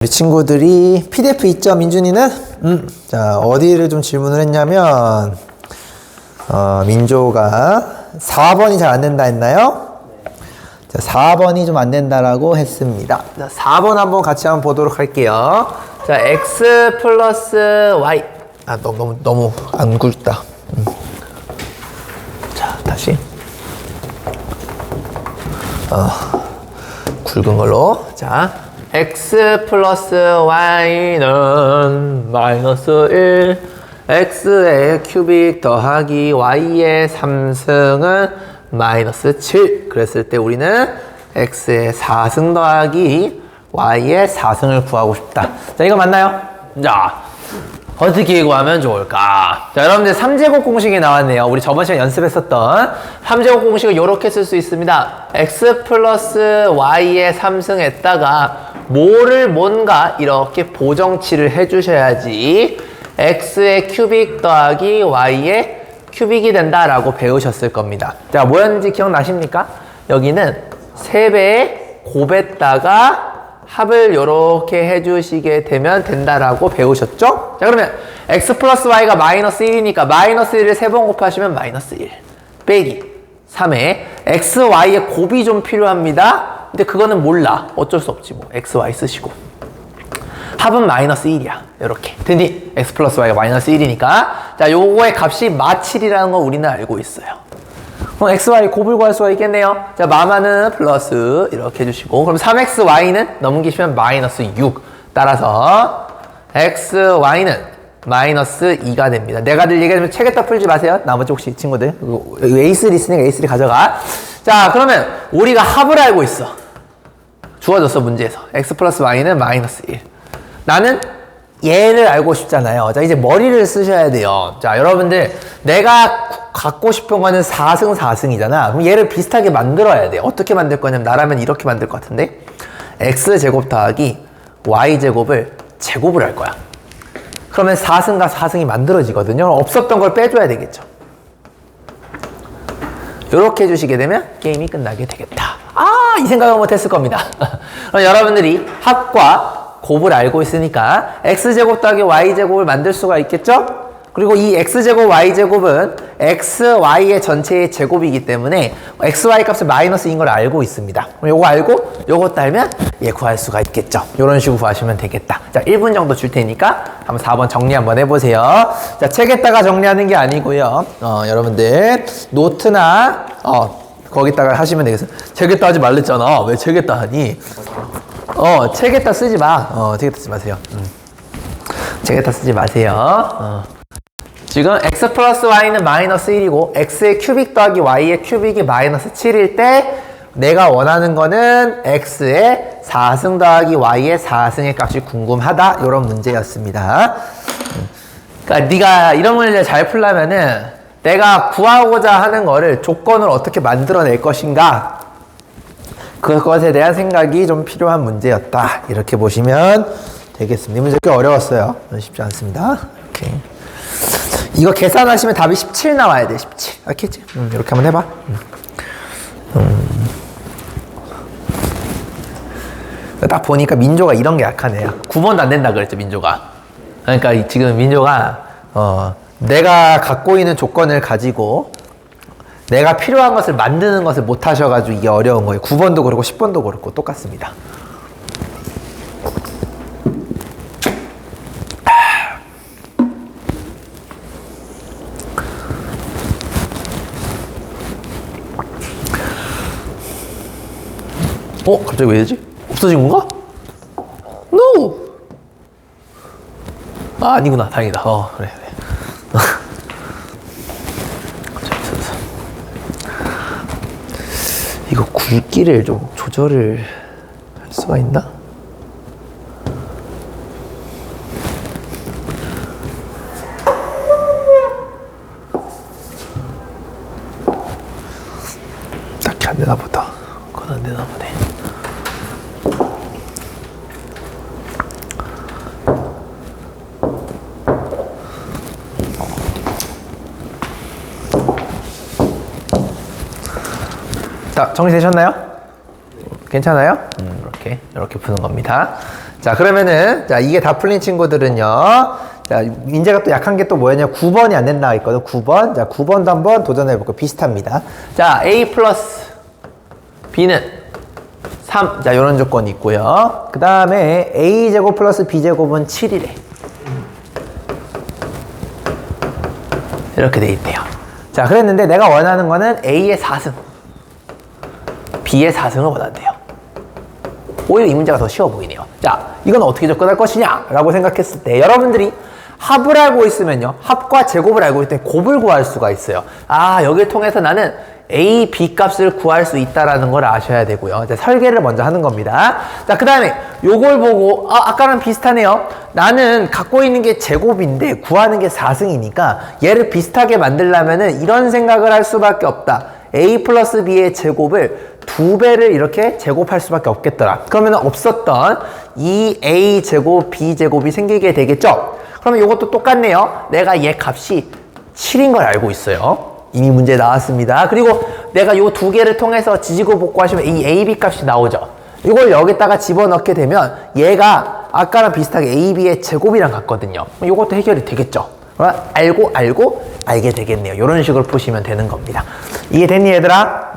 우리 친구들이 PDF 있죠, 민준이는? 자, 어디를 좀 질문을 했냐면, 민조가 4번이 잘 안 된다 했나요? 자, 4번이 좀 안 된다라고 했습니다. 자, 4번 한번 같이 한번 보도록 할게요. 자, x 플러스 y. 너무 안 굵다. 자, 다시. 굵은 걸로. 자. x 플러스 y는 마이너스 1, x의 큐빅 더하기 y의 3승은 마이너스 7. 그랬을 때 우리는 x의 4승 더하기 y의 4승을 구하고 싶다. 자, 이거 맞나요? 자, 어떻게 구하면 좋을까? 자, 여러분들 3제곱 공식이 나왔네요. 우리 저번 시간에 연습했었던 3제곱 공식을 이렇게 쓸 수 있습니다. x 플러스 y의 3승에다가 뭐를 뭔가 이렇게 보정치를 해주셔야지 x의 큐빅 더하기 y의 큐빅이 된다라고 배우셨을 겁니다. 자, 뭐였는지 기억나십니까? 여기는 3배의 곱에다가 합을 이렇게 해주시게 되면 된다라고 배우셨죠? 자, 그러면 x 플러스 y가 마이너스 1이니까 마이너스 1을 3번 곱하시면 마이너스 1 빼기 3에 x, y의 곱이 좀 필요합니다. 근데 그거는 몰라. 어쩔 수 없지 뭐. x, y 쓰시고. 합은 마이너스 1이야. 이렇게. 됐니? x 플러스 y가 마이너스 1이니까. 자, 요거의 값이 마7이라는 거 우리는 알고 있어요. 그럼 x, y 곱을 구할 수가 있겠네요. 자, 마마는 플러스 이렇게 해주시고. 그럼 3x, y는 넘기시면 마이너스 6. 따라서 x, y는 마이너스 2가 됩니다. 내가 늘 얘기하면 책에다 풀지 마세요. 나머지 혹시 친구들. A3 있으니까 A3 가져가. 자, 그러면 우리가 합을 알고 있어. 주어졌어, 문제에서. x 플러스 y는 마이너스 1. 나는 얘를 알고 싶잖아요. 자, 이제 머리를 쓰셔야 돼요. 자, 여러분들, 내가 갖고 싶은 거는 4승 4승이잖아. 그럼 얘를 비슷하게 만들어야 돼. 어떻게 만들 거냐면, 나라면 이렇게 만들 것 같은데, x제곱 더하기 y제곱을 제곱을 할 거야. 그러면 4승과 4승이 만들어지거든요. 없었던 걸 빼줘야 되겠죠. 이렇게 해주시게 되면 게임이 끝나게 되겠다. 이 생각은 못했을 겁니다. 그럼 여러분들이 합과 곱을 알고 있으니까 x제곱 더하기 y제곱을 만들 수가 있겠죠? 그리고 이 x제곱 y제곱은 x, y의 전체의 제곱이기 때문에 x, y 값을 마이너스인 걸 알고 있습니다. 그럼 요거 알고 요것도 알면 얘 구할 수가 있겠죠. 이런 식으로 구하시면 되겠다. 자, 1분 정도 줄 테니까 한번 4번 정리 한번 해보세요. 자, 책에다가 정리하는 게 아니고요. 여러분들 노트나 거기다가 하시면 되겠어요. 책에다 하지 말랬잖아. 왜 책에다 하니? 책에다 쓰지 마. 책에다 쓰지 마세요. 책에다 쓰지 마세요. 지금 x 플러스 y는 마이너스 1이고 x의 큐빅 더하기 y의 큐빅이 마이너스 7일 때 내가 원하는 거는 x의 4승 더하기 y의 4승의 값이 궁금하다. 이런 문제였습니다. 그러니까 네가 이런 문제를 잘 풀려면은 내가 구하고자 하는 거를 조건을 어떻게 만들어낼 것인가, 그것에 대한 생각이 좀 필요한 문제였다. 이렇게 보시면 되겠습니다. 이 문제 꽤 어려웠어요. 쉽지 않습니다. 이렇게. 이거 계산하시면 답이 17 나와야 돼. 17. 알겠지? 이렇게 한번 해봐. 딱 보니까 민조가 이런 게 약하네요. 9번도 안 된다 그랬죠, 민조가. 그러니까 지금 민조가 내가 갖고 있는 조건을 가지고 내가 필요한 것을 만드는 것을 못 하셔가지고 이게 어려운 거예요. 9번도 그렇고 10번도 그렇고 똑같습니다. 갑자기 왜 이러지? 없어진 건가? No! 아니구나. 다행이다. 그래. 이거 굵기를 좀 조절을 할 수가 있나? 딱히 안 되나 보다. 그건 안 되나 보네. 자, 정리되셨나요? 괜찮아요? 이렇게 푸는 겁니다. 자, 그러면은, 자, 이게 다 풀린 친구들은요. 자, 민재가 또 약한 게 또 뭐였냐? 9번이 안 된다 했거든. 9번. 자, 9번도 한번 도전해볼게요. 비슷합니다. 자, A 플러스 B는 3. 자, 요런 조건이 있고요. 그 다음에 A제곱 플러스 B제곱은 7이래. 이렇게 돼 있대요. 자, 그랬는데 내가 원하는 거는 A의 4승, B의 4승을 원한대요. 오히려 이 문제가 더 쉬워 보이네요. 자, 이건 어떻게 접근할 것이냐? 라고 생각했을 때 여러분들이 합을 알고 있으면요. 합과 제곱을 알고 있을 때 곱을 구할 수가 있어요. 아, 여기를 통해서 나는 A, B 값을 구할 수 있다라는 걸 아셔야 되고요. 이제 설계를 먼저 하는 겁니다. 자, 그 다음에 요걸 보고 아까랑 비슷하네요. 나는 갖고 있는 게 제곱인데 구하는 게 4승이니까 얘를 비슷하게 만들려면은 이런 생각을 할 수밖에 없다. A 플러스 B의 제곱을 2배를 이렇게 제곱할 수밖에 없겠더라. 그러면 없었던 이 A 제곱, B 제곱이 생기게 되겠죠? 그러면 이것도 똑같네요. 내가 얘 값이 7인 걸 알고 있어요. 이미 문제 나왔습니다. 그리고 내가 요 두 개를 통해서 지지고 볶고하시면 이 AB 값이 나오죠. 이걸 여기다가 집어넣게 되면 얘가 아까랑 비슷하게 AB의 제곱이랑 같거든요. 이것도 해결이 되겠죠. 알고 알게 되겠네요. 이런 식으로 푸시면 되는 겁니다. 이해됐니 얘들아?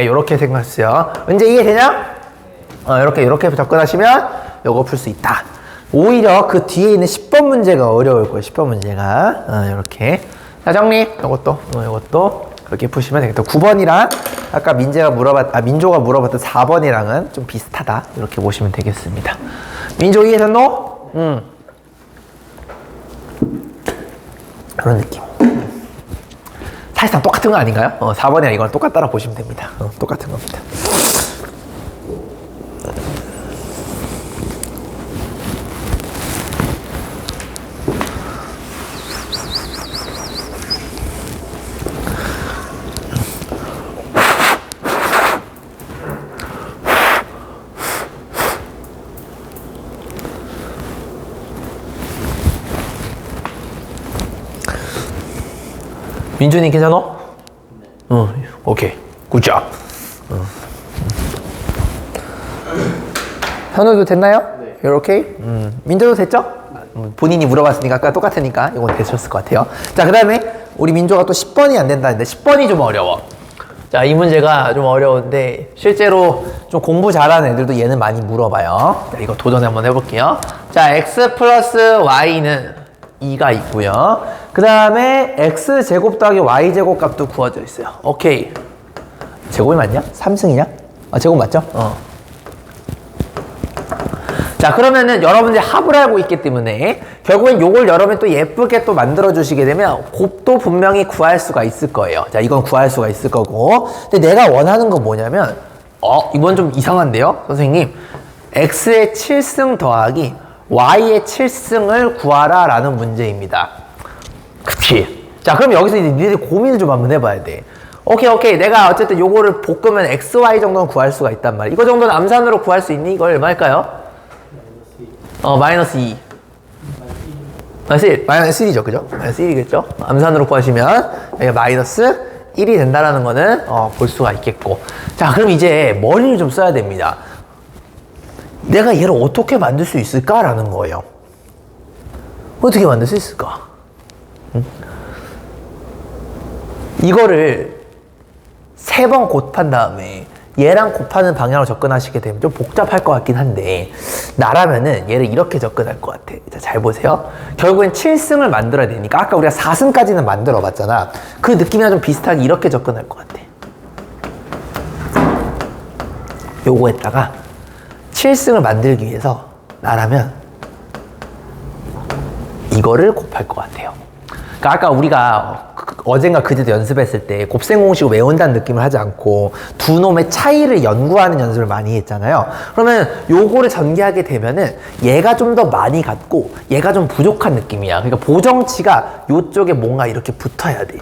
요렇게 생각했어요. 언제 이해되냐? 이렇게 접근하시면 요거 풀 수 있다. 오히려 그 뒤에 있는 10번 문제가 어려울 거예요. 10번 문제가 요렇게. 자, 정리. 요것도 그렇게 푸시면 되겠다. 9번이랑 아까 민조가 물어봤던 4번이랑은 좀 비슷하다. 이렇게 보시면 되겠습니다. 민조 이해됐노? 그런 느낌. 사실상 똑같은 거 아닌가요? 4번이랑 이거랑 똑같다라 보시면 됩니다. 똑같은 겁니다. 민준이 괜찮아? 오케이. 굿잡. 현우도 됐나요? 네. 이렇게? 민준도 됐죠? 본인이 물어봤으니까 아까 똑같으니까 이건 되셨을 것 같아요. 자, 그 다음에 우리 민조가 또 10번이 안 된다는데 10번이 좀 어려워. 자, 이 문제가 좀 어려운데 실제로 좀 공부 잘하는 애들도 얘는 많이 물어봐요. 자, 이거 도전 한번 해볼게요. 자, x 플러스 y는 2가 있고요. 그 다음에 x제곱 더하기 y제곱 값도 구워져 있어요. 오케이. 제곱이 맞냐? 3승이냐? 제곱 맞죠? 자, 그러면은 여러분들이 합을 알고 있기 때문에 결국엔 요걸 여러분이 또 예쁘게 또 만들어 주시게 되면 곱도 분명히 구할 수가 있을 거예요. 자, 이건 구할 수가 있을 거고. 근데 내가 원하는 건 뭐냐면 이건 좀 이상한데요? 선생님, x의 7승 더하기 y의 7승을 구하라 라는 문제입니다. 그치? 자, 그럼 여기서 이제 니들 고민을 좀 한번 해봐야 돼. 오케이. 내가 어쨌든 요거를 볶으면 xy 정도는 구할 수가 있단 말이야. 이거 정도는 암산으로 구할 수 있니? 이거 얼마일까요? 마이너스 2. 마이너스 1이죠, 그죠? 마이너스 1이겠죠? 암산으로 구하시면 여기가 마이너스 1이 된다라는 거는 볼 수가 있겠고. 자, 그럼 이제 머리를 좀 써야 됩니다. 내가 얘를 어떻게 만들 수 있을까라는 거예요. 어떻게 만들 수 있을까? 이거를 3번 곱한 다음에 얘랑 곱하는 방향으로 접근하시게 되면 좀 복잡할 것 같긴 한데 나라면은 얘를 이렇게 접근할 것 같아. 자, 잘 보세요. 결국엔 7승을 만들어야 되니까 아까 우리가 4승까지는 만들어 봤잖아. 그 느낌이랑 좀 비슷하게 이렇게 접근할 것 같아. 요거에다가 7승을 만들기 위해서 나라면 이거를 곱할 것 같아요. 그러니까 아까 우리가 어젠가 그제도 연습했을 때 곱셈 공식을 외운다는 느낌을 하지 않고 두 놈의 차이를 연구하는 연습을 많이 했잖아요. 그러면 요거를 전개하게 되면은 얘가 좀 더 많이 같고 얘가 좀 부족한 느낌이야. 그러니까 보정치가 요쪽에 뭔가 이렇게 붙어야 돼.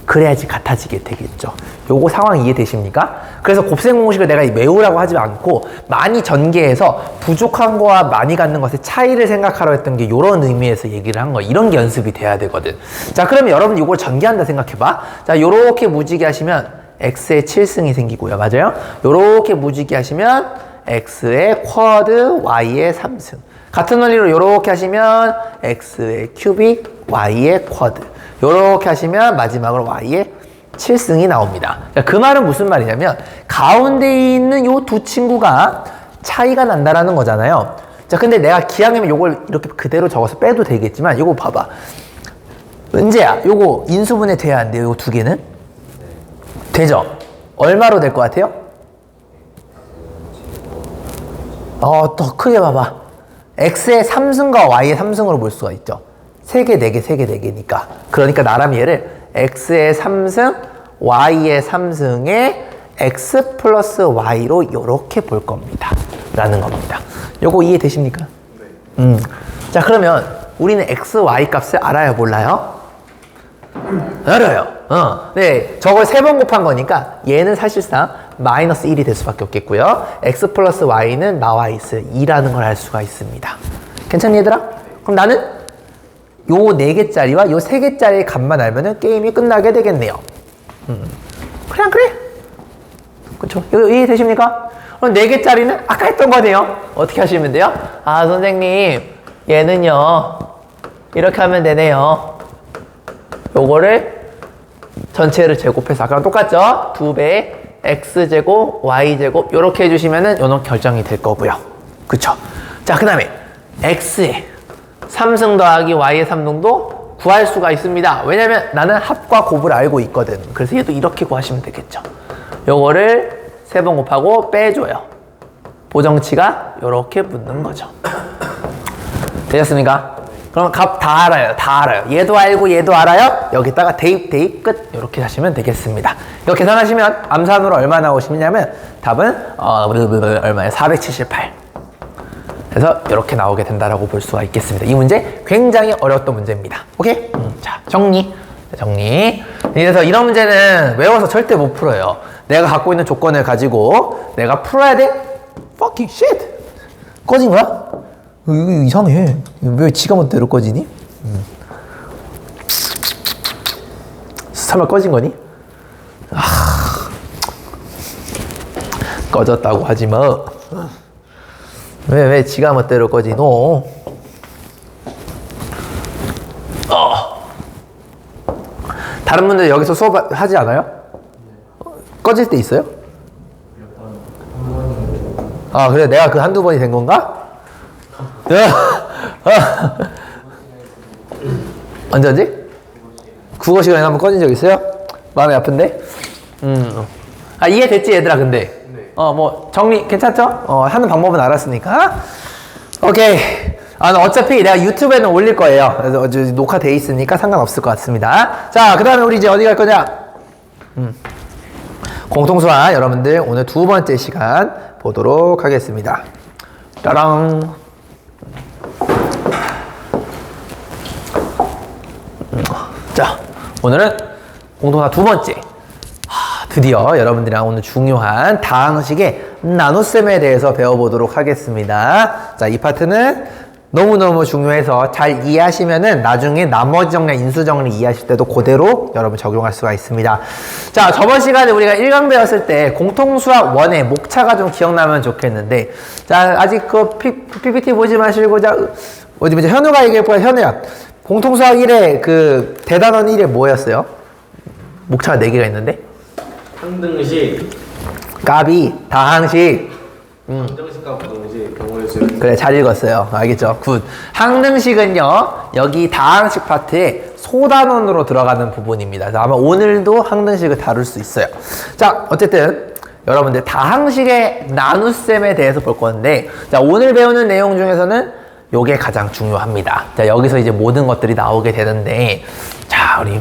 그래야지 같아지게 되겠죠. 요거 상황 이해되십니까? 그래서 곱셈 공식을 내가 외우라고 하지 않고 많이 전개해서 부족한 거와 많이 갖는 것의 차이를 생각하려 했던 게 요런 의미에서 얘기를 한 거. 이런 게 연습이 돼야 되거든. 자, 그러면 여러분 이걸 전개한다 생각해봐. 자, 요렇게 무지개 하시면 x의 7승이 생기고요. 맞아요? 요렇게 무지개 하시면 x의 쿼드, y의 3승. 같은 원리로 이렇게 하시면 x의 큐빅, y의 쿼드. 이렇게 하시면 마지막으로 y의 7승이 나옵니다. 그 말은 무슨 말이냐면 가운데 있는 요 두 친구가 차이가 난다라는 거잖아요. 자, 근데 내가 기왕이면 요걸 이렇게 그대로 적어서 빼도 되겠지만 요거 봐봐. 은재야, 요거 인수분해 돼야 안 돼요? 요거 두 개는? 되죠? 얼마로 될 것 같아요? 더 크게 봐봐. x의 3승과 y의 3승으로 볼 수가 있죠. 3개, 4개, 3개, 4개니까. 그러니까 나름 얘를 x의 3승, y의 3승에 x 플러스 y로 이렇게 볼 겁니다. 라는 겁니다. 요거 이해되십니까? 네. 자, 그러면 우리는 x, y 값을 알아요? 몰라요? 알아요. 네, 저걸 3번 곱한 거니까 얘는 사실상 마이너스 1이 될 수밖에 없겠고요. x 플러스 y는 나와 있어요. 2라는 걸 알 수가 있습니다. 괜찮니, 얘들아? 그럼 나는 요 4개짜리와 요 3개짜리 값만 알면은 게임이 끝나게 되겠네요. 그래, 안 그래? 그쵸? 이거 이해되십니까? 그럼 4개짜리는 아까 했던 거네요. 어떻게 하시면 돼요? 아, 선생님, 얘는요, 이렇게 하면 되네요. 요거를 전체를 제곱해서 아까랑 똑같죠? 2배 x제곱 y제곱 요렇게 해주시면은 요런 결정이 될 거고요. 그쵸? 자, 그 다음에 x에 3승 더하기 y의 3승도 구할 수가 있습니다. 왜냐면 나는 합과 곱을 알고 있거든. 그래서 얘도 이렇게 구하시면 되겠죠. 요거를 3번 곱하고 빼줘요. 보정치가 요렇게 붙는 거죠. 되셨습니까? 그럼 값 다 알아요. 다 알아요. 얘도 알고 얘도 알아요. 여기다가 대입 대입 끝 이렇게 하시면 되겠습니다. 이거 계산하시면 암산으로 얼마 나오시냐면 답은 얼마예요? 478. 그래서 이렇게 나오게 된다라고 볼 수가 있겠습니다. 이 문제 굉장히 어려웠던 문제입니다. 오케이? 자, 정리. 그래서 이런 문제는 외워서 절대 못 풀어요. 내가 갖고 있는 조건을 가지고 내가 풀어야 돼. Fucking shit. 꺼진 거야? 이거 이상해. 왜 지가 멋대로 꺼지니? 설마 꺼진 거니? 꺼졌다고 하지 마. 왜 지가 멋대로 꺼지노? 다른 분들 여기서 수업 하지 않아요? 꺼질 때 있어요? 아, 그래? 내가 그 한두 번이 된 건가? 언제지? 국어 시간에 한번 꺼진 적 있어요? 마음이 아픈데? 아, 이해됐지, 얘들아, 근데? 네. 뭐, 정리 괜찮죠? 하는 방법은 알았으니까. 오케이. 아, 어차피 내가 유튜브에는 올릴 거예요. 그래서 녹화돼 있으니까 상관없을 것 같습니다. 자, 그 다음에 우리 이제 어디 갈 거냐? 공통수학 여러분들 오늘 2번째 시간 보도록 하겠습니다. 따랑. 자, 오늘은 공통수학 2번째. 드디어 여러분들이랑 오늘 중요한 다항식의 나눗셈에 대해서 배워보도록 하겠습니다. 자, 이 파트는 너무너무 중요해서 잘 이해하시면은 나중에 나머지 정리, 인수 정리 이해하실 때도 그대로 여러분 적용할 수가 있습니다. 자, 저번 시간에 우리가 1강 배웠을 때 공통수학 1의 목차가 좀 기억나면 좋겠는데, 자, 아직 그 PPT 보지 마시고, 자, 어디 보자. 현우가 얘기해보자. 현우야. 공통수학 1의 그 대단원 1에 뭐였어요? 목차가 4개가 있는데? 항등식, 까비, 다항식. 항등식과 부등식, 경우의 그래, 잘 읽었어요. 알겠죠? 굿. 항등식은요, 여기 다항식 파트에 소단원으로 들어가는 부분입니다. 아마 오늘도 항등식을 다룰 수 있어요. 자, 어쨌든 여러분들 다항식의 나눗셈에 대해서 볼 건데, 자, 오늘 배우는 내용 중에서는 요게 가장 중요합니다. 자, 여기서 이제 모든 것들이 나오게 되는데, 자, 우리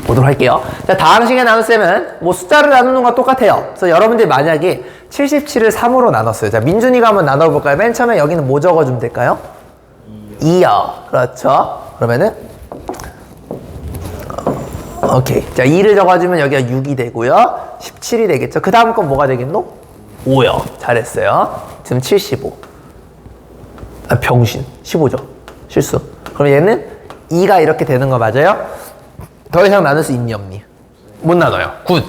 보도록 할게요. 자, 다항식의 나눗셈은 뭐 숫자를 나누는 것과 똑같아요. 그래서 여러분들이 만약에 77을 3으로 나눴어요. 자, 민준이가 한번 나눠볼까요? 맨 처음에 여기는 뭐 적어주면 될까요? 2요. 그렇죠. 그러면은 오케이. 자, 2를 적어주면 여기가 6이 되고요. 17이 되겠죠. 그 다음 건 뭐가 되겠노? 5요. 잘했어요. 지금 75. 아, 병신. 15죠. 실수. 그럼 얘는 2가 이렇게 되는 거 맞아요? 더 이상 나눌 수 있니 없니? 못 나눠요. 굿.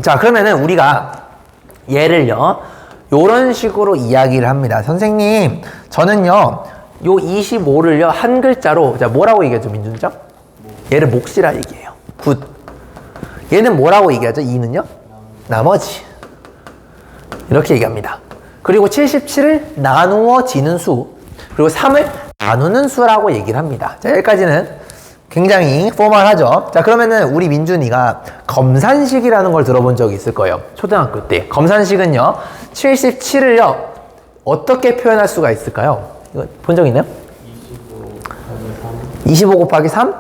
자, 그러면은 우리가 얘를요, 요런 식으로 이야기를 합니다. 선생님, 저는요, 요 25를요, 한 글자로, 자, 뭐라고 얘기하죠, 민준이죠? 얘를 몫이라 얘기해요. 굿. 얘는 뭐라고 얘기하죠? 2는요? 나머지. 이렇게 얘기합니다. 그리고 77을 나누어지는 수, 그리고 3을 나누는 수라고 얘기를 합니다. 자, 여기까지는 굉장히 포멀하죠. 자, 그러면은 우리 민준이가 검산식이라는 걸 들어본 적이 있을 거예요. 초등학교 때. 검산식은요, 77을요, 어떻게 표현할 수가 있을까요? 이거 본 적 있나요? 25 곱하기 3?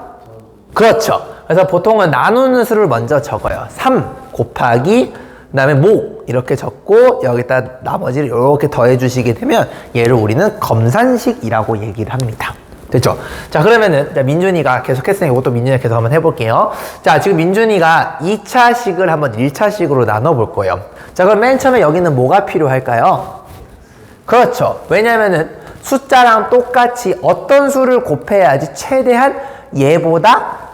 그렇죠. 그래서 보통은 나누는 수를 먼저 적어요. 3 곱하기, 그 다음에 목 이렇게 적고 여기다 나머지를 이렇게 더해 주시게 되면 얘를 우리는 검산식이라고 얘기를 합니다. 됐죠? 자, 그러면은 자, 민준이가 계속 했으니까 이것도 민준이가 계속 한번 해볼게요. 자, 지금 민준이가 2차식을 한번 1차식으로 나눠볼 거예요. 자, 그럼 맨 처음에 여기는 뭐가 필요할까요? 그렇죠. 왜냐면은 숫자랑 똑같이 어떤 수를 곱해야지 최대한 얘보다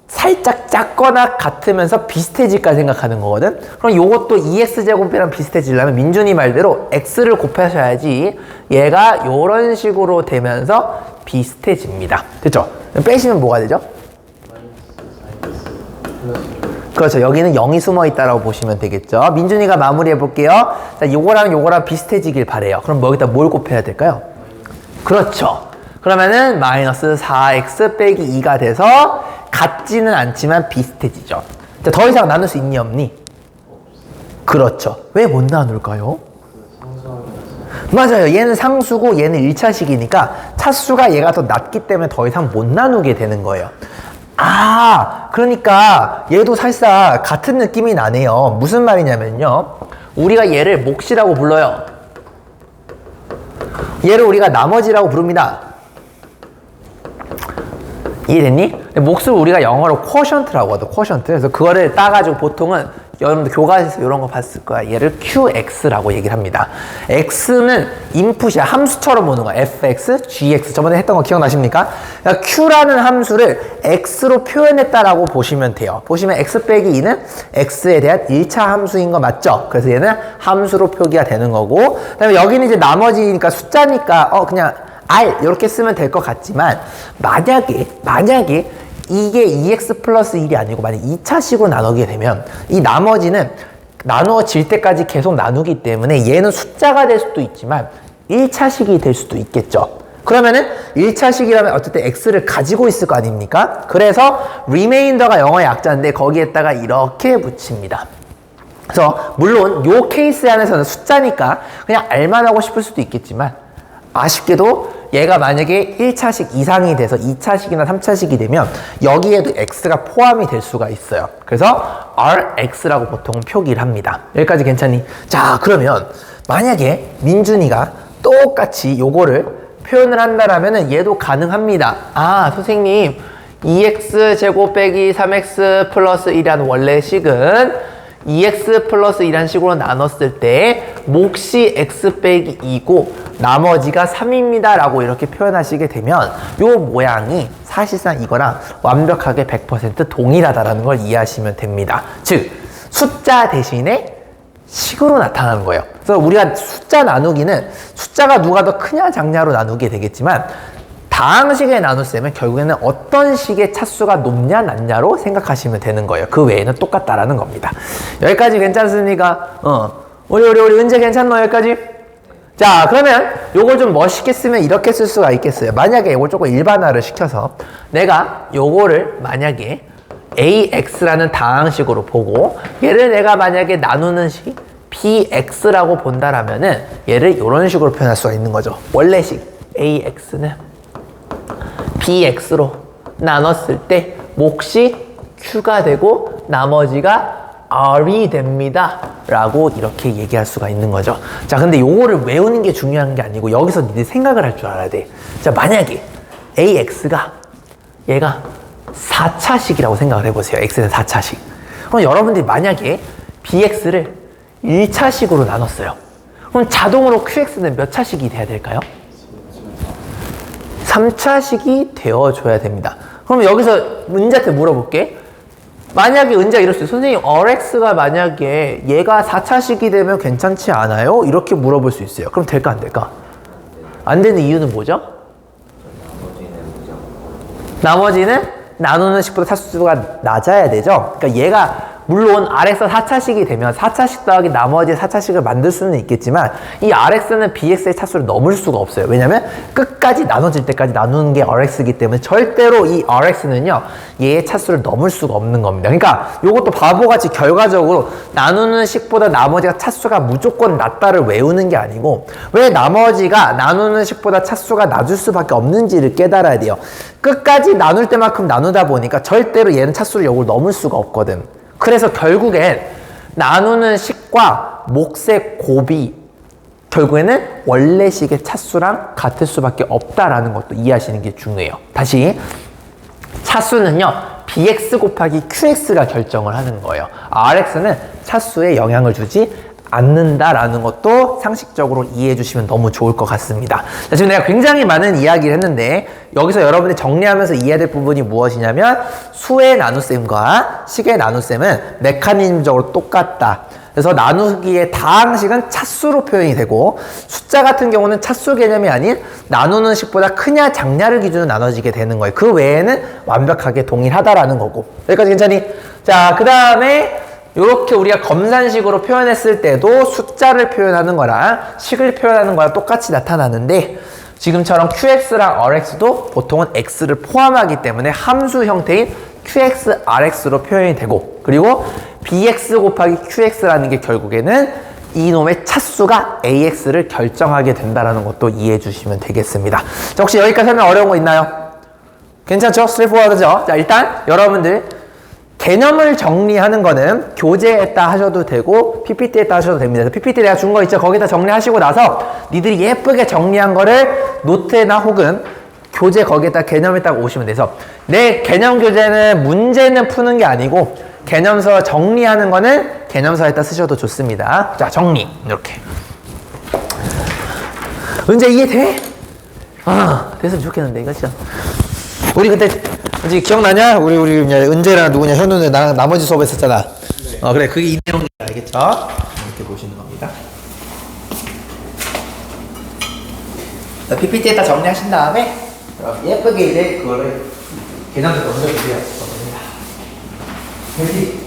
살짝 작거나 같으면서 비슷해질까 생각하는 거거든. 그럼 요것도 2x제곱이랑 비슷해지려면 민준이 말대로 x를 곱하셔야지 얘가 요런 식으로 되면서 비슷해집니다. 됐죠? 빼시면 뭐가 되죠? 그렇죠. 여기는 0이 숨어 있다라고 보시면 되겠죠. 민준이가 마무리해 볼게요. 자, 요거랑 비슷해지길 바래요. 그럼 여기다 뭘 곱해야 될까요? 그렇죠. 그러면은 마이너스 4x 빼기 2가 돼서 같지는 않지만 비슷해지죠. 자, 더 이상 나눌 수 있니 없니? 그렇죠. 왜 못 나눌까요? 맞아요. 얘는 상수고 얘는 1차식이니까 차수가 얘가 더 낮기 때문에 더 이상 못 나누게 되는 거예요. 아, 그러니까 얘도 살짝 같은 느낌이 나네요. 무슨 말이냐면요, 우리가 얘를 몫이라고 불러요. 얘를 우리가 나머지라고 부릅니다. 이해됐니? 몫을 우리가 영어로 quotient라고 하죠. quotient. 그래서 그거를 따가지고 보통은 여러분들 교과서에서 이런 거 봤을 거야. 얘를 QX라고 얘기를 합니다. X는 인풋이야. 함수처럼 보는 거야. fx, gx. 저번에 했던 거 기억나십니까? 그러니까 Q라는 함수를 X로 표현했다라고 보시면 돼요. 보시면 X 빼기 2는 X에 대한 1차 함수인 거 맞죠? 그래서 얘는 함수로 표기가 되는 거고, 그 다음에 여기는 이제 나머지니까 숫자니까 그냥 R 이렇게 쓰면 될 것 같지만, 만약에 이게 2x 플러스 1이 아니고 만약 2차식으로 나누게 되면 이 나머지는 나누어질 때까지 계속 나누기 때문에 얘는 숫자가 될 수도 있지만 1차식이 될 수도 있겠죠. 그러면은 1차식이라면 어쨌든 x를 가지고 있을 거 아닙니까? 그래서 리메인더가 영어의 약자인데 거기에다가 이렇게 붙입니다. 그래서 물론 요 케이스 안에서는 숫자니까 그냥 R만 하고 싶을 수도 있겠지만, 아쉽게도 얘가 만약에 1차식 이상이 돼서 2차식이나 3차식이 되면 여기에도 x가 포함이 될 수가 있어요. 그래서 rx라고 보통 표기를 합니다. 여기까지 괜찮니? 자, 그러면 만약에 민준이가 똑같이 요거를 표현을 한다라면 얘도 가능합니다. 아, 선생님, 2x 제곱 빼기 3x 플러스 1이라는 원래 식은 2x 플러스 2란 식으로 나눴을 때 몫이 x 빼기 2고 나머지가 3입니다 라고 이렇게 표현하시게 되면 요 모양이 사실상 이거랑 완벽하게 100% 동일하다라는 걸 이해하시면 됩니다. 즉, 숫자 대신에 식으로 나타나는 거예요. 그래서 우리가 숫자 나누기는 숫자가 누가 더 크냐 작냐로 나누게 되겠지만, 다항식에 나눴으면 결국에는 어떤 식의 차수가 높냐 낮냐로 생각하시면 되는 거예요. 그 외에는 똑같다라는 겁니다. 여기까지 괜찮습니까? 우리 은재 괜찮노? 여기까지? 자, 그러면 요걸 좀 멋있게 쓰면 이렇게 쓸 수가 있겠어요. 만약에 이걸 조금 일반화를 시켜서 내가 요거를 만약에 AX라는 다항식으로 보고 얘를 내가 만약에 나누는 식 BX라고 본다라면은 얘를 이런 식으로 표현할 수가 있는 거죠. 원래식 AX는 BX로 나눴을 때 몫이 Q가 되고 나머지가 R이 됩니다 라고 이렇게 얘기할 수가 있는 거죠. 자, 근데 요거를 외우는 게 중요한 게 아니고 여기서 니네 생각을 할 줄 알아야 돼. 자, 만약에 AX가 얘가 4차식이라고 생각을 해보세요. X는 4차식. 그럼 여러분들이 만약에 BX를 1차식으로 나눴어요. 그럼 자동으로 QX는 몇 차식이 돼야 될까요? 3차식이 되어줘야 됩니다. 그럼 여기서 문제한테 물어볼게. 만약에 은지가 이럴 수 있어요. 선생님, RX가 만약에 얘가 4차식이 되면 괜찮지 않아요? 이렇게 물어볼 수 있어요. 그럼 될까, 안 될까? 안 되는 이유는 뭐죠? 나머지는 나누는 식보다 차수가 낮아야 되죠? 그러니까 얘가 물론 RX가 4차식이 되면 4차식 더하기 나머지 4차식을 만들 수는 있겠지만 이 RX는 BX의 차수를 넘을 수가 없어요. 왜냐면 끝까지 나눠질 때까지 나누는 게 RX이기 때문에 절대로 이 RX는요 얘의 차수를 넘을 수가 없는 겁니다. 그러니까 이것도 바보같이 결과적으로 나누는 식보다 나머지가 차수가 무조건 낮다를 외우는 게 아니고 왜 나머지가 나누는 식보다 차수가 낮을 수밖에 없는지를 깨달아야 돼요. 끝까지 나눌 때만큼 나누다 보니까 절대로 얘는 차수를 이걸 넘을 수가 없거든. 그래서 결국엔 나누는 식과 몫의 곱이 결국에는 원래 식의 차수랑 같을 수밖에 없다라는 것도 이해하시는 게 중요해요. 다시 차수는요 bx 곱하기 qx가 결정을 하는 거예요. rx는 차수에 영향을 주지 않는다라는 것도 상식적으로 이해해 주시면 너무 좋을 것 같습니다. 자, 지금 내가 굉장히 많은 이야기를 했는데 여기서 여러분이 정리하면서 이해해야 될 부분이 무엇이냐면 수의 나눗셈과 식의 나눗셈은 메커니즘적으로 똑같다. 그래서 나누기의 다항식은 차수로 표현이 되고 숫자 같은 경우는 차수 개념이 아닌 나누는 식보다 크냐 작냐를 기준으로 나눠지게 되는 거예요. 그 외에는 완벽하게 동일하다라는 거고. 여기까지 괜찮니? 자, 그 다음에 이렇게 우리가 검산식으로 표현했을 때도 숫자를 표현하는 거랑 식을 표현하는 거랑 똑같이 나타나는데 지금처럼 qx랑 rx도 보통은 x를 포함하기 때문에 함수 형태인 qx, rx로 표현이 되고 그리고 bx 곱하기 qx라는 게 결국에는 이놈의 차수가 ax를 결정하게 된다는 것도 이해해 주시면 되겠습니다. 자, 혹시 여기까지 하면 어려운 거 있나요? 괜찮죠? 스트레이트포워드죠? 자, 일단 여러분들 개념을 정리하는 거는 교재에다 하셔도 되고 PPT에다 하셔도 됩니다. PPT 내가 준 거 있죠? 거기다 정리하시고 나서 니들이 예쁘게 정리한 거를 노트나 혹은 교재 거기에다 개념에다가 오시면 돼서 내 개념 교재는 문제는 푸는 게 아니고 개념서 정리하는 거는 개념서에다 쓰셔도 좋습니다. 자, 정리 이렇게 은재 이해돼? 아, 됐으면 좋겠는데 이거 진짜 우리 그때 이제 기억나냐? 우리 은재랑 누구냐 현우는 나랑 나머지 수업 했었잖아. 네. 그래 그게 이 내용이 알겠죠? 이렇게 보시는 겁니다. 자, PPT에다 정리하신 다음에 예쁘게 이제 그거를 개념도 넘겨주세요. 되지?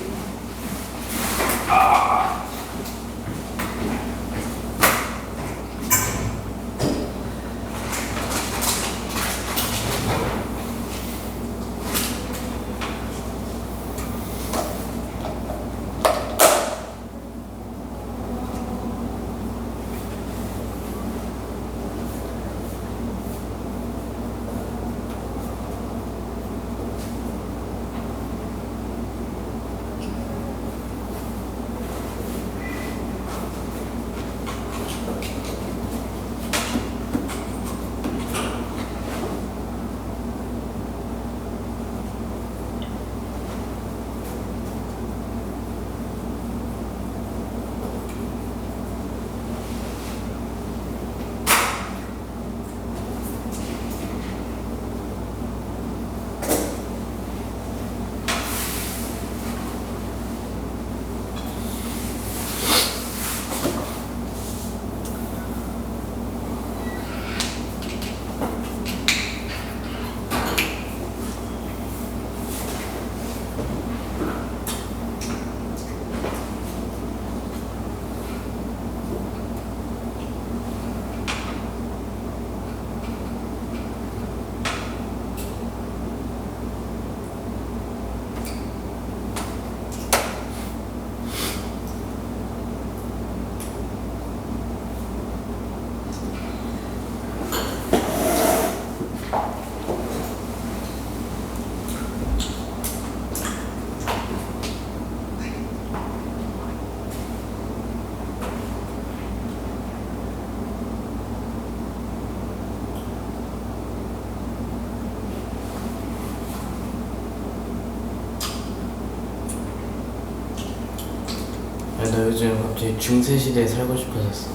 나 요즘 갑자기 중세 시대에 살고 싶어졌어.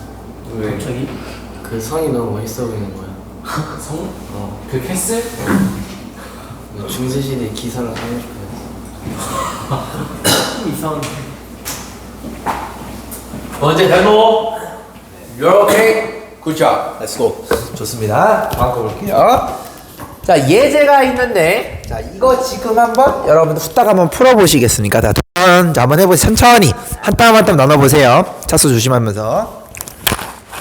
왜? 갑자기? 그 성이 너무 멋있어 보이는 거야. 성? 어. 그 캐슬? 중세 시대 기사를 하고 싶어졌어. 이상한데. 먼저 대모. 이렇게 굿잡. 렛츠고. 좋습니다. 바꿔볼게요. 자, 예제가 있는데, 자, 이거 지금 한번 여러분들 후딱 한번 풀어보시겠습니까? 자, 한번 해보세요. 천천히 한 땀 한 땀 나눠보세요. 차수 조심하면서.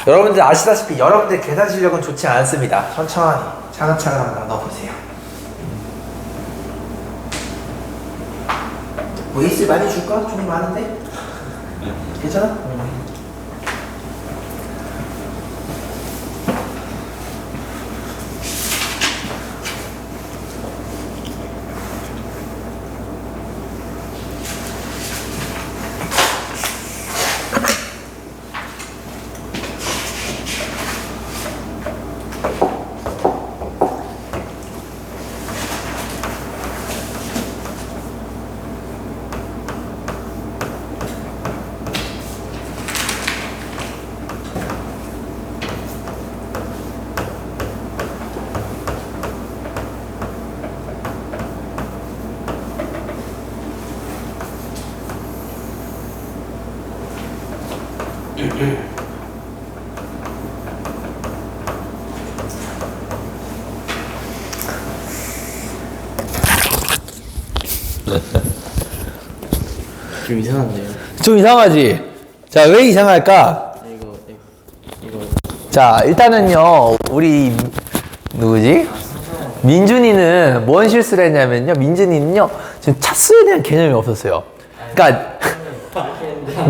여러분들 아시다시피 여러분들 계산 실력은 좋지 않습니다. 천천히 차근차근 한번 나눠보세요. 뭐 에이스 많이 줄까? 종이 많은데? 괜찮아? 좀 이상한데요. 좀 이상하지? 자, 왜 이상할까? 이거 자, 일단은요, 우리, 누구지? 민준이는 뭔 실수를 했냐면요, 민준이는요, 지금 차수에 대한 개념이 없었어요. 그니까,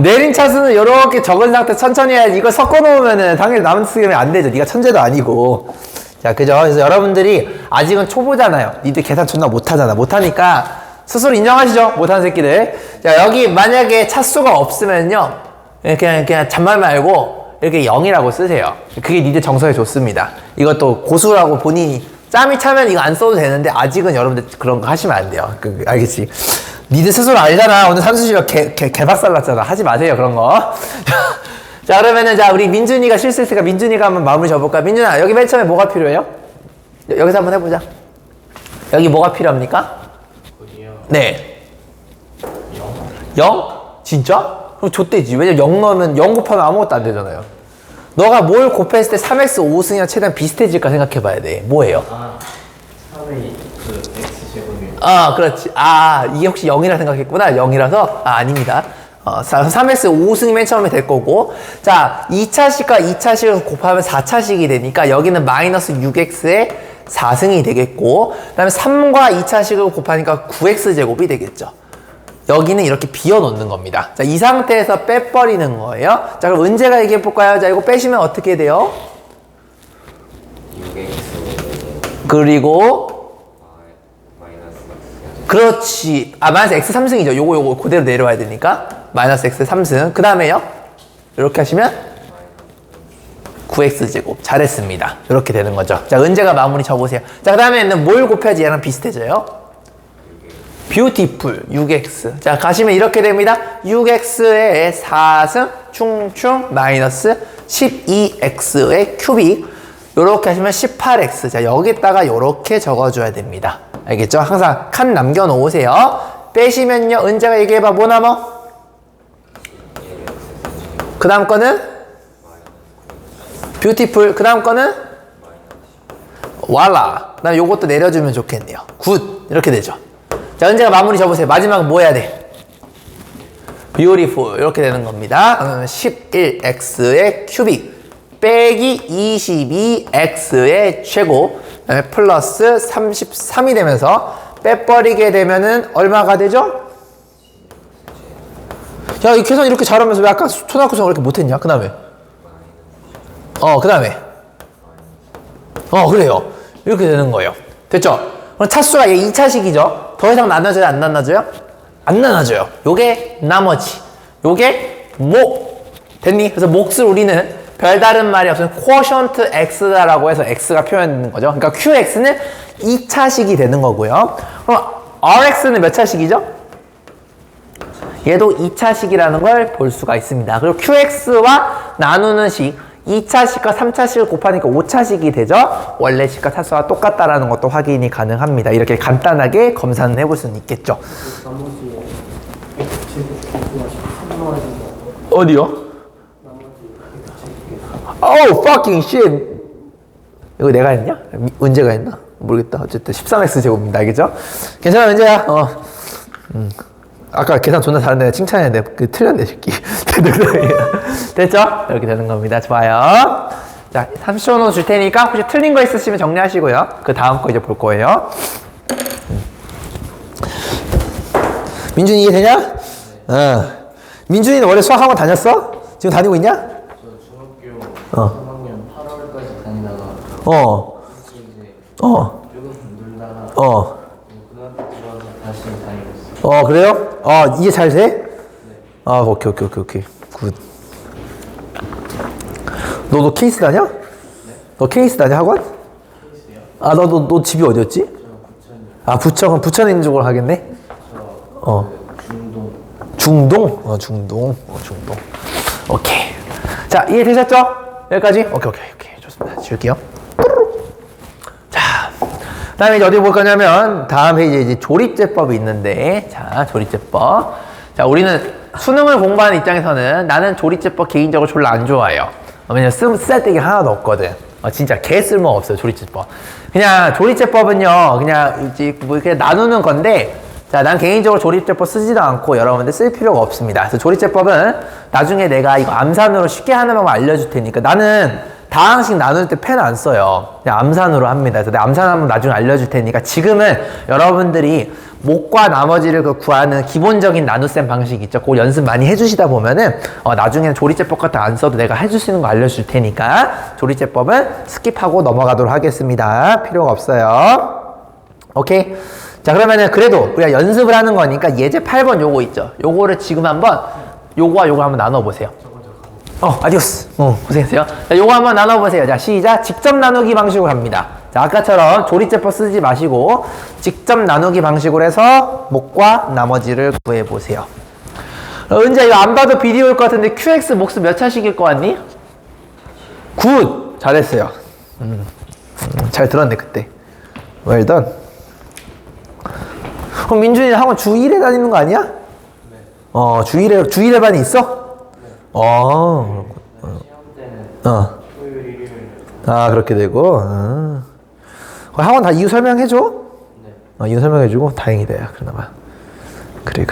내린 차수는 이렇게 적은 상태 천천히 해야지. 이거 섞어 놓으면은 당연히 남은 쓰기면 안 되죠. 네가 천재도 아니고. 자, 그죠? 그래서 여러분들이 아직은 초보잖아요. 니들 계산 존나 못하잖아. 못하니까 스스로 인정하시죠? 못하는 새끼들. 자, 여기 만약에 차수가 없으면요, 그냥 잔말 말고 이렇게 0이라고 쓰세요. 그게 니들 정서에 좋습니다. 이것도 고수라고 본인이 짬이 차면 이거 안 써도 되는데 아직은 여러분들 그런 거 하시면 안 돼요. 알겠지? 니들 스스로 알잖아. 오늘 삼수 실력 개박살 났잖아. 하지 마세요, 그런 거. 자, 그러면은, 자, 우리 민준이가 실수했으니까 민준이가 한번 마무리 줘볼까? 민준아, 여기 맨 처음에 뭐가 필요해요? 여기서 한번 해보자. 여기 뭐가 필요합니까? 네. 0? 진짜? 그럼 좆대지. 왜냐면 0 넣으면 0 곱하면 아무것도 안 되잖아요. 너가 뭘 곱했을 때 3x 5승이랑 최대한 비슷해질까 생각해봐야 돼. 뭐예요? 3의 그 x제곱이. 그렇지. 이게 혹시 0이라 생각했구나. 0이라서? 아닙니다. 3x 5승이 맨 처음에 될 거고. 자, 2차식과 2차식을 곱하면 4차식이 되니까 여기는 마이너스 6x에 4승이 되겠고, 그 다음에 3과 2차식을 곱하니까 9x제곱이 되겠죠. 여기는 이렇게 비워놓는 겁니다. 자, 이 상태에서 빼버리는 거예요. 자, 그럼 은재가 얘기해볼까요? 자, 이거 빼시면 어떻게 돼요? 6x 그리고 마이너스 그렇지. 마이너스 x 3승이죠. 요거 그대로 내려와야 되니까 마이너스 x 3승. 그 다음에요, 이렇게 하시면 9x제곱. 잘했습니다. 이렇게 되는 거죠. 자, 은재가 마무리 쳐보세요. 자, 그 다음에는 뭘 곱해야지 얘랑 비슷해져요? 뷰티풀 6x. 자, 가시면 이렇게 됩니다. 6x의 4승 충충 마이너스 12x의 큐빅. 요렇게 하시면 18x. 자, 여기다가 요렇게 적어줘야 됩니다. 알겠죠? 항상 칸 남겨놓으세요. 빼시면요, 은재가 얘기해봐. 뭐 남어? 그 다음 거는? 뷰티풀. 그 다음 거는? 왈라. 그 다음 요것도 내려주면 좋겠네요. 굿. 이렇게 되죠. 자, 은재가 마무리 접으세요. 마지막은 뭐 해야 돼? beautiful. 이렇게 되는 겁니다. 11x의 큐빅 빼기 22x의 최고 플러스 33이 되면서 빼버리게 되면은 얼마가 되죠? 야, 이 계산 이렇게 잘하면서 왜 아까 초등학교처럼 이렇게 못했냐? 그 다음에 그 다음에 그래요. 이렇게 되는 거예요. 됐죠? 그럼 차수가 얘 2차식이죠? 더 이상 나눠져요? 안 나눠져요? 안 나눠져요. 요게 나머지. 요게 목. 됐니? 그래서 몫을 우리는 별다른 말이 없으면 quotient x다라고 해서 x가 표현되는 거죠. 그러니까 qx는 2차식이 되는 거고요. 그럼 rx는 몇 차식이죠? 얘도 2차식이라는 걸 볼 수가 있습니다. 그리고 qx와 나누는 식, 2차식과 3차식을 곱하니까 5차식이 되죠? 원래 식과 차수와 똑같다라는 것도 확인이 가능합니다. 이렇게 간단하게 검사는 해볼 수는 있겠죠. 나머지 어디요? Oh fucking shit. 이거 내가 했냐? 은재가 했나? 모르겠다. 어쨌든 13x 제곱입니다. 알겠죠? 괜찮아, 은재야. 아까 계산 존나 잘했는데 칭찬했는데 그 틀렸네, 새끼. 됐죠? 이렇게 되는 겁니다. 좋아요. 자, 30초 후 줄 테니까 혹시 틀린 거 있으시면 정리하시고요. 그 다음 거 이제 볼 거예요. 민준이 이해되냐? 민준이는 원래 수학학원 다녔어? 지금 다니고 있냐? 저 중학교 3학년 8월까지 다니다가 이제 조금 놀다가 고등학교 들어와서 다시 다니고 있어요. 그래요? 이해 잘 돼? 오케이. 굿. 너 케이스 다녀? 네? 너 케이스 다녀, 학원? 케이스요? 너 집이 어디였지? 저 부천이요. 부천에 있는 쪽으로 하겠네? 중동. 중동. 오케이. 자, 이해되셨죠? 여기까지? 오케이. 좋습니다. 지울게요. 자, 다음에 이제 어디 볼 거냐면, 다음 페이지에 이제 조립제법이 있는데, 자, 조립제법. 자, 우리는 수능을 공부하는 입장에서는 나는 조립제법 개인적으로 졸라 안 좋아해요. 왜냐면 쓸데기 하나도 없거든. 진짜 개 쓸모 없어요, 조립제법. 그냥 조립제법은요, 그냥 나누는 건데, 자, 난 개인적으로 조립제법 쓰지도 않고 여러분들 쓸 필요가 없습니다. 그래서 조립제법은 나중에 내가 이거 암산으로 쉽게 하는 방법 알려줄 테니까 나는 다항식 나눌 때 펜 안 써요. 그냥 암산으로 합니다. 그래서 내가 암산 한번 나중에 알려줄 테니까 지금은 여러분들이 목과 나머지를 구하는 기본적인 나눗셈 방식 있죠. 그거 연습 많이 해주시다 보면은 나중에는 조립제법 같은 거 안 써도 내가 해줄 수 있는 거 알려줄 테니까 조립제법은 스킵하고 넘어가도록 하겠습니다. 필요가 없어요. 오케이? 자, 그러면은 그래도 우리가 연습을 하는 거니까 예제 8번 요거 있죠. 요거를 지금 한번 요거와 요거 한번 나눠보세요. 아디오스. 고생했어요. 자, 요거 한번 나눠보세요. 자, 시작. 직접 나누기 방식으로 합니다. 자, 아까처럼 조립제법 쓰지 마시고 직접 나누기 방식으로 해서 목과 나머지를 구해보세요. 은재 이거 안 봐도 비디오일 것 같은데 QX 목수 몇 차씩일 것 같니? 굿! 잘했어요. 잘 들었네 그때. Well done. 그럼 민준이는 학원 주 1회 다니는 거 아니야? 네. 주 1회 반이 있어? 네. 시험 때는 토요일, 일요일. 그렇게 되고. 학원 다 이유 설명해줘? 네. 이유 설명해주고 다행이다, 야. 그러나봐. 그래.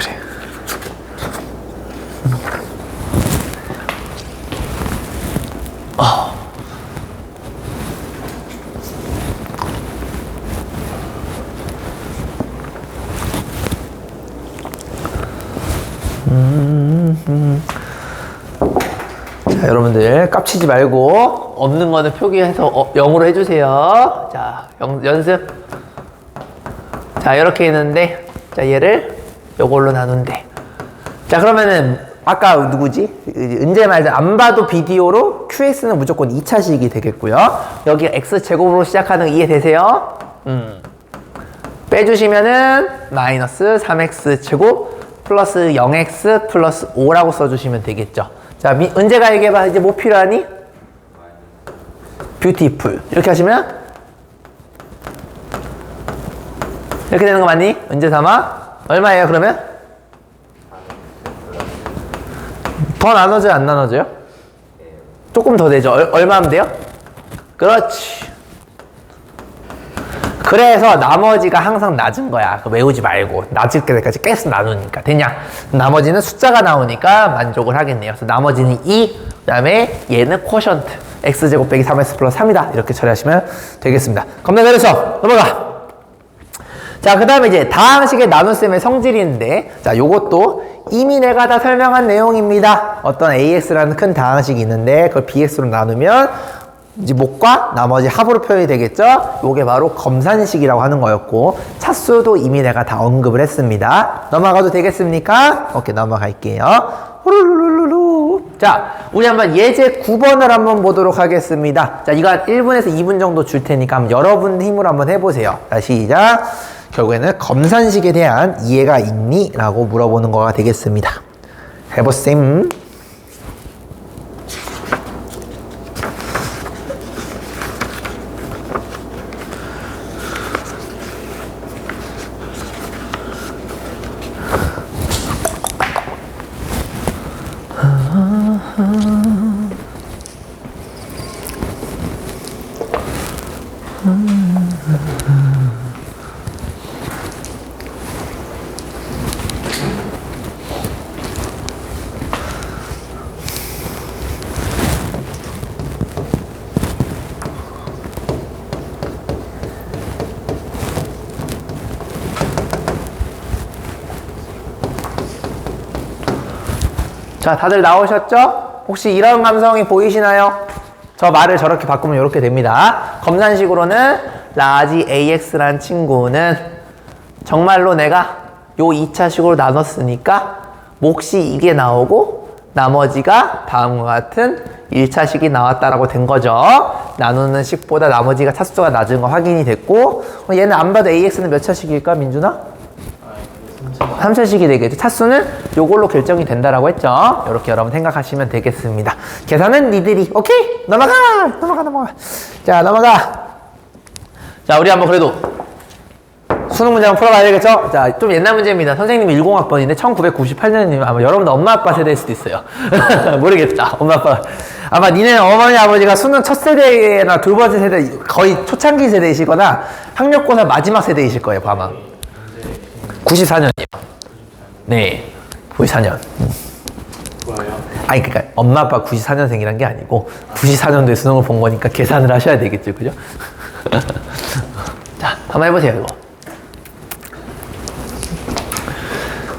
자, 여러분들 깝치지 말고 없는 거는 표기해서 0으로 해주세요. 자, 연습. 자, 이렇게 했는데, 자, 얘를 요걸로 나눈대. 자, 그러면은 아까 누구지? 은재 말대 안 봐도 비디오로 QX는 무조건 2차식이 되겠고요. 여기 X제곱으로 시작하는 거 이해되세요? 빼주시면은 마이너스 3X제곱 플러스 0X 플러스 5라고 써주시면 되겠죠. 자, 은재가 얘기해봐. 이제 뭐 필요하니? 뷰티풀. 이렇게 하시면 이렇게 되는 거 맞니? 은재 삼아? 얼마예요, 그러면? 더 나눠져요, 안 나눠져요? 조금 더 되죠. 얼마 하면 돼요? 그렇지. 그래서 나머지가 항상 낮은 거야. 외우지 말고. 낮을 때까지 계속 나누니까. 됐냐? 나머지는 숫자가 나오니까 만족을 하겠네요. 그래서 나머지는 2, 그 다음에 얘는 쿼션트. x제곱 빼기 3x 플러스 3이다. 이렇게 처리하시면 되겠습니다. 겁나 잘했어. 넘어가. 자, 그 다음에 이제 다항식의 나눗셈의 성질이 있는데, 자, 요것도 이미 내가 다 설명한 내용입니다. 어떤 AX라는 큰 다항식이 있는데, 그걸 BX로 나누면, 이제 목과 나머지 합으로 표현이 되겠죠? 요게 바로 검산식이라고 하는 거였고, 차수도 이미 내가 다 언급을 했습니다. 넘어가도 되겠습니까? 오케이, 넘어갈게요. 후루루루루. 자, 우리 한번 예제 9번을 한번 보도록 하겠습니다. 자, 이거 한 1분에서 2분 정도 줄 테니까 한번 여러분 힘으로 한번 해보세요. 자, 시작. 결국에는 검산식에 대한 이해가 있니? 라고 물어보는 거가 되겠습니다. 해보셈. 자, 다들 나오셨죠? 혹시 이런 감성이 보이시나요? 저 말을 저렇게 바꾸면 이렇게 됩니다. 검산식으로는 라지 AX라는 친구는 정말로 내가 요 2차식으로 나눴으니까 몫이 이게 나오고 나머지가 다음과 같은 1차식이 나왔다라고 된 거죠. 나누는 식보다 나머지가 차수가 낮은 거 확인이 됐고, 얘는 안 봐도 AX는 몇 차식일까, 민준아? 3차식이 되겠죠. 차수는 요걸로 결정이 된다라고 했죠. 이렇게 여러분 생각하시면 되겠습니다. 계산은 니들이. 오케이? 넘어가! 자, 넘어가. 자, 우리 한번 그래도 수능 문제 한번 풀어봐야겠죠? 자, 좀 옛날 문제입니다. 선생님이 10학번인데 1998년이면 아마 여러분들 엄마 아빠 세대일 수도 있어요. 모르겠다. 엄마 아빠. 아마 니네 어머니 아버지가 수능 첫 세대나 두 번째 세대 거의 초창기 세대이시거나 학력고사 마지막 세대이실 거예요, 아마. 94년이요. 네. 94년. 좋아요. 아니, 그니까, 엄마, 아빠 94년생이란 게 아니고, 94년도에 수능을 본 거니까 계산을 하셔야 되겠죠, 그죠? 자, 한번 해보세요, 이거.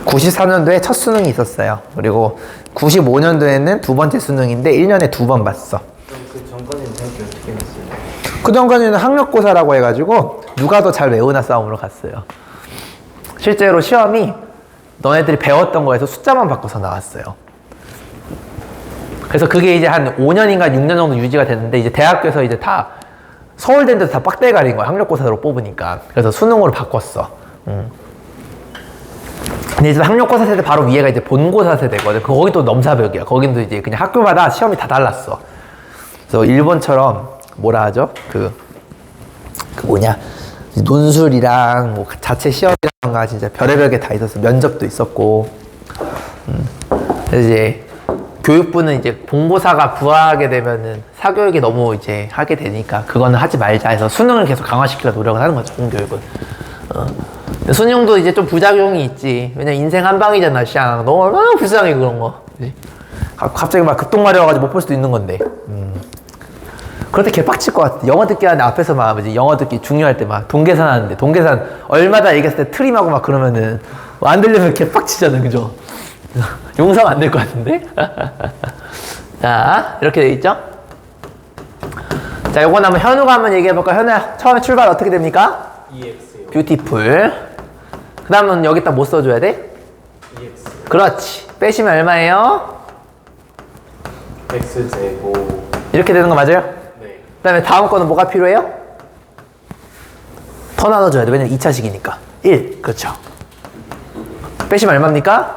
94년도에 첫 수능이 있었어요. 그리고 95년도에는 두 번째 수능인데, 1년에 두 번 봤어. 그럼 그 전까지는 대학교 어떻게 했어요? 그 전까지는 학력고사라고 해가지고, 누가 더 잘 외우나 싸움으로 갔어요. 실제로 시험이 너네들이 배웠던 거에서 숫자만 바꿔서 나왔어요. 그래서 그게 이제 한 5년인가 6년 정도 유지가 됐는데 이제 대학교에서 이제 다 서울대인데도 다 빡대가리인 거야. 학력고사로 뽑으니까. 그래서 수능으로 바꿨어. 근데 이제 학력고사 세대 바로 위에가 이제 본고사 세대거든. 거기 또 넘사벽이야. 거긴 또 이제 그냥 학교마다 시험이 다 달랐어. 그래서 일본처럼 뭐라 하죠? 그 뭐냐? 논술이랑 뭐 자체 시험이랑가 진짜 별의별 게 다 있었어. 면접도 있었고. 그래서 이제 교육부는 이제 본고사가 부하게 되면은 사교육이 너무 이제 하게 되니까 그거는 하지 말자 해서 수능을 계속 강화시키려고 노력을 하는 거죠, 공교육은. 근데 수능도 이제 좀 부작용이 있지. 왜냐면 인생 한 방이잖아, 샹. 너무 얼마나 불쌍해, 그런 거. 그치? 갑자기 막 급동마려워가지고 못 볼 수도 있는 건데. 그럴 때 개빡칠 것 같아. 영어 듣기 하는데 앞에서 막 뭐지, 영어 듣기 중요할 때 막 동계산 하는데 동계산 얼마다 얘기했을 때 트림하고 막 그러면은 안 들리면 개빡치잖아, 그죠? 용서가 안 될 것 같은데? 자, 이렇게 돼 있죠? 자, 요건 한번 현우가 한번 얘기해볼까? 현우야, 처음에 출발 어떻게 됩니까? EX요. 뷰티풀. 그 다음은 여기다 뭐 써줘야 돼? EX. 그렇지. 빼시면 얼마예요? X제곱. 이렇게 되는 거 맞아요? 네. 그 다음에 다음 거는 뭐가 필요해요? 더 나눠줘야 돼. 왜냐면 2차식이니까. 1. 그렇죠. 빼시면 얼마입니까?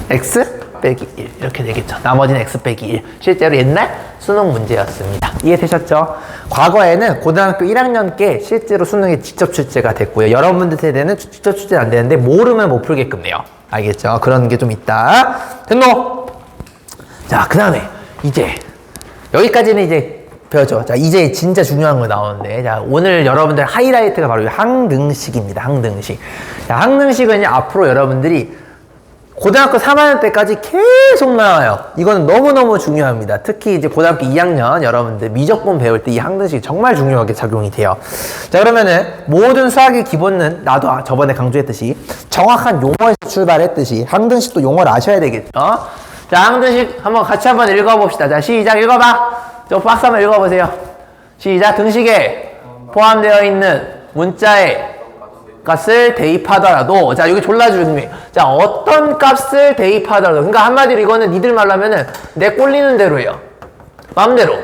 X 빼기 1. 이렇게 되겠죠. 나머지는 X 빼기 1. 실제로 옛날 수능 문제였습니다. 이해되셨죠? 과거에는 고등학교 1학년께 실제로 수능에 직접 출제가 됐고요. 여러분들 세대는 직접 출제는 안 되는데 모르면 못 풀게끔 해요. 알겠죠? 그런 게 좀 있다. 됐노? 자, 그 다음에 이제 여기까지는 이제 배웠죠. 자, 이제 진짜 중요한 거 나오는데, 자, 오늘 여러분들 하이라이트가 바로 이 항등식입니다. 항등식. 자, 항등식은 이제 앞으로 여러분들이 고등학교 3학년 때까지 계속 나와요. 이거는 너무너무 중요합니다. 특히 이제 고등학교 2학년 여러분들 미적분 배울 때 이 항등식이 정말 중요하게 작용이 돼요. 자, 그러면은 모든 수학의 기본은 나도 저번에 강조했듯이 정확한 용어에서 출발했듯이 항등식도 용어를 아셔야 되겠죠. 자, 항등식 같이 한번 읽어봅시다. 자, 시작. 읽어봐. 저 박스 한번 읽어보세요. 시작. 등식에 포함되어 있는 문자의 값을 대입하더라도, 자, 여기 졸라 중요해. 자, 어떤 값을 대입하더라도, 그러니까 한마디로 이거는 니들 말로 하면은 내 꼴리는 대로예요. 마음대로.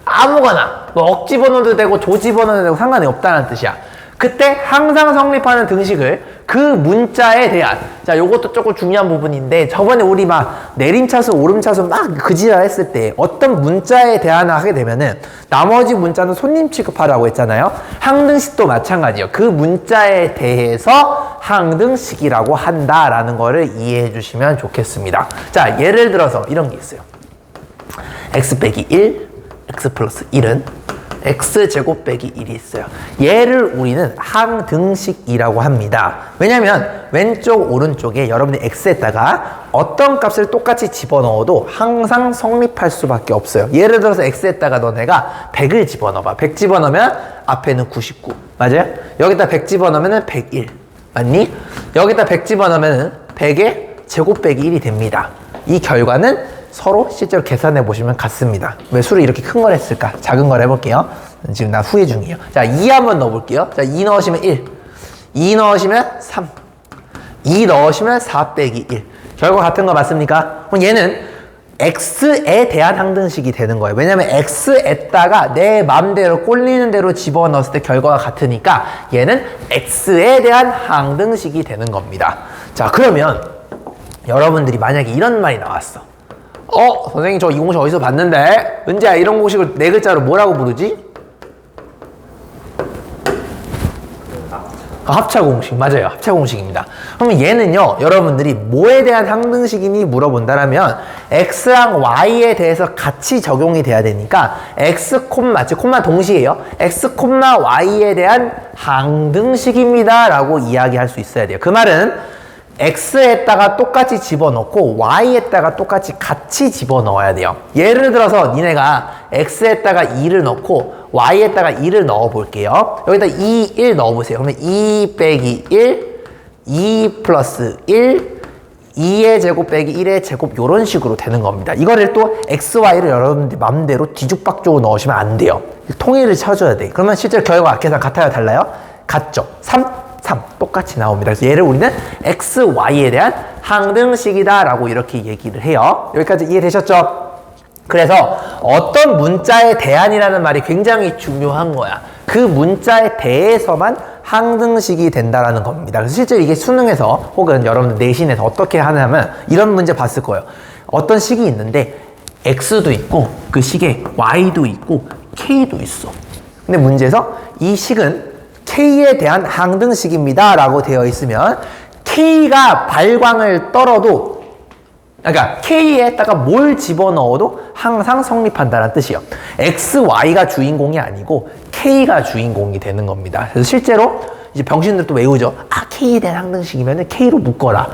아무거나. 뭐 억 집어넣어도 되고 조 집어넣어도 되고 상관이 없다는 뜻이야. 그때 항상 성립하는 등식을 그 문자에 대한, 자, 요것도 조금 중요한 부분인데, 저번에 우리 막 내림차수, 오름차수 막 그지랄 했을 때 어떤 문자에 대한을 하게 되면은 나머지 문자는 손님 취급하라고 했잖아요. 항등식도 마찬가지예요. 그 문자에 대해서 항등식이라고 한다라는 거를 이해해 주시면 좋겠습니다. 자, 예를 들어서 이런 게 있어요. x 빼기 1, x 플러스 1은 x제곱 빼기 1이 있어요. 얘를 우리는 항등식이라고 합니다. 왜냐면 왼쪽 오른쪽에 여러분이 x에다가 어떤 값을 똑같이 집어넣어도 항상 성립할 수밖에 없어요. 예를 들어서 x에다가 너네가 100을 집어넣어봐. 100 집어넣으면 앞에는 99 맞아요? 여기다 100 집어넣으면 101 맞니? 여기다 100 집어넣으면 100의 제곱 빼기 1이 됩니다. 이 결과는 서로 실제로 계산해 보시면 같습니다. 왜 수를 이렇게 큰 걸 했을까? 작은 걸 해볼게요. 지금 나 후회 중이에요. 자, 2 한번 넣어볼게요. 자, 2 넣으시면 1. 2 넣으시면 3. 2 넣으시면 4 빼기 1. 결과 같은 거 맞습니까? 그럼 얘는 x에 대한 항등식이 되는 거예요. 왜냐면 x에다가 내 맘대로 꼴리는 대로 집어넣었을 때 결과가 같으니까 얘는 x에 대한 항등식이 되는 겁니다. 자, 그러면 여러분들이 만약에 이런 말이 나왔어. 선생님 저 이 공식 어디서 봤는데? 은재야 이런 공식을 네 글자로 뭐라고 부르지? 합차 공식 맞아요. 합차 공식입니다. 그러면 얘는요 여러분들이 뭐에 대한 항등식이니 물어본다라면 x랑 y에 대해서 같이 적용이 돼야 되니까 x, 콤마 동시에요. x, y에 대한 항등식입니다 라고 이야기할 수 있어야 돼요. 그 말은 x에다가 똑같이 집어넣고 y에다가 똑같이 같이 집어넣어야 돼요. 예를 들어서 니네가 x에다가 2를 넣고 y에다가 2를 넣어 볼게요. 여기다 2, 1 넣어 보세요. 그러면 2 빼기 1, 2 플러스 1, 2의 제곱 빼기 1의 제곱 요런 식으로 되는 겁니다. 이거를 또 x, y를 여러분들 맘대로 뒤죽박죽으로 넣으시면 안 돼요. 통일을 쳐줘야 돼. 그러면 실제로 결과 계산 같아요? 달라요? 같죠? 3 똑같이 나옵니다. 그래서 얘를 우리는 x, y에 대한 항등식이다 라고 이렇게 얘기를 해요. 여기까지 이해되셨죠? 그래서 어떤 문자에 대한이라는 말이 굉장히 중요한 거야. 그 문자에 대해서만 항등식이 된다라는 겁니다. 그래서 실제로 이게 수능에서 혹은 여러분들 내신에서 어떻게 하냐면 이런 문제 봤을 거예요. 어떤 식이 있는데 x도 있고 그 식에 y도 있고 k도 있어. 근데 문제에서 이 식은 k에 대한 항등식입니다 라고 되어 있으면 k가 발광을 떨어도 그러니까 k에다가 뭘 집어넣어도 항상 성립한다는 뜻이에요. x, y가 주인공이 아니고 k가 주인공이 되는 겁니다. 그래서 실제로 이제 병신들도 외우죠. k에 대한 항등식이면 k로 묶어라.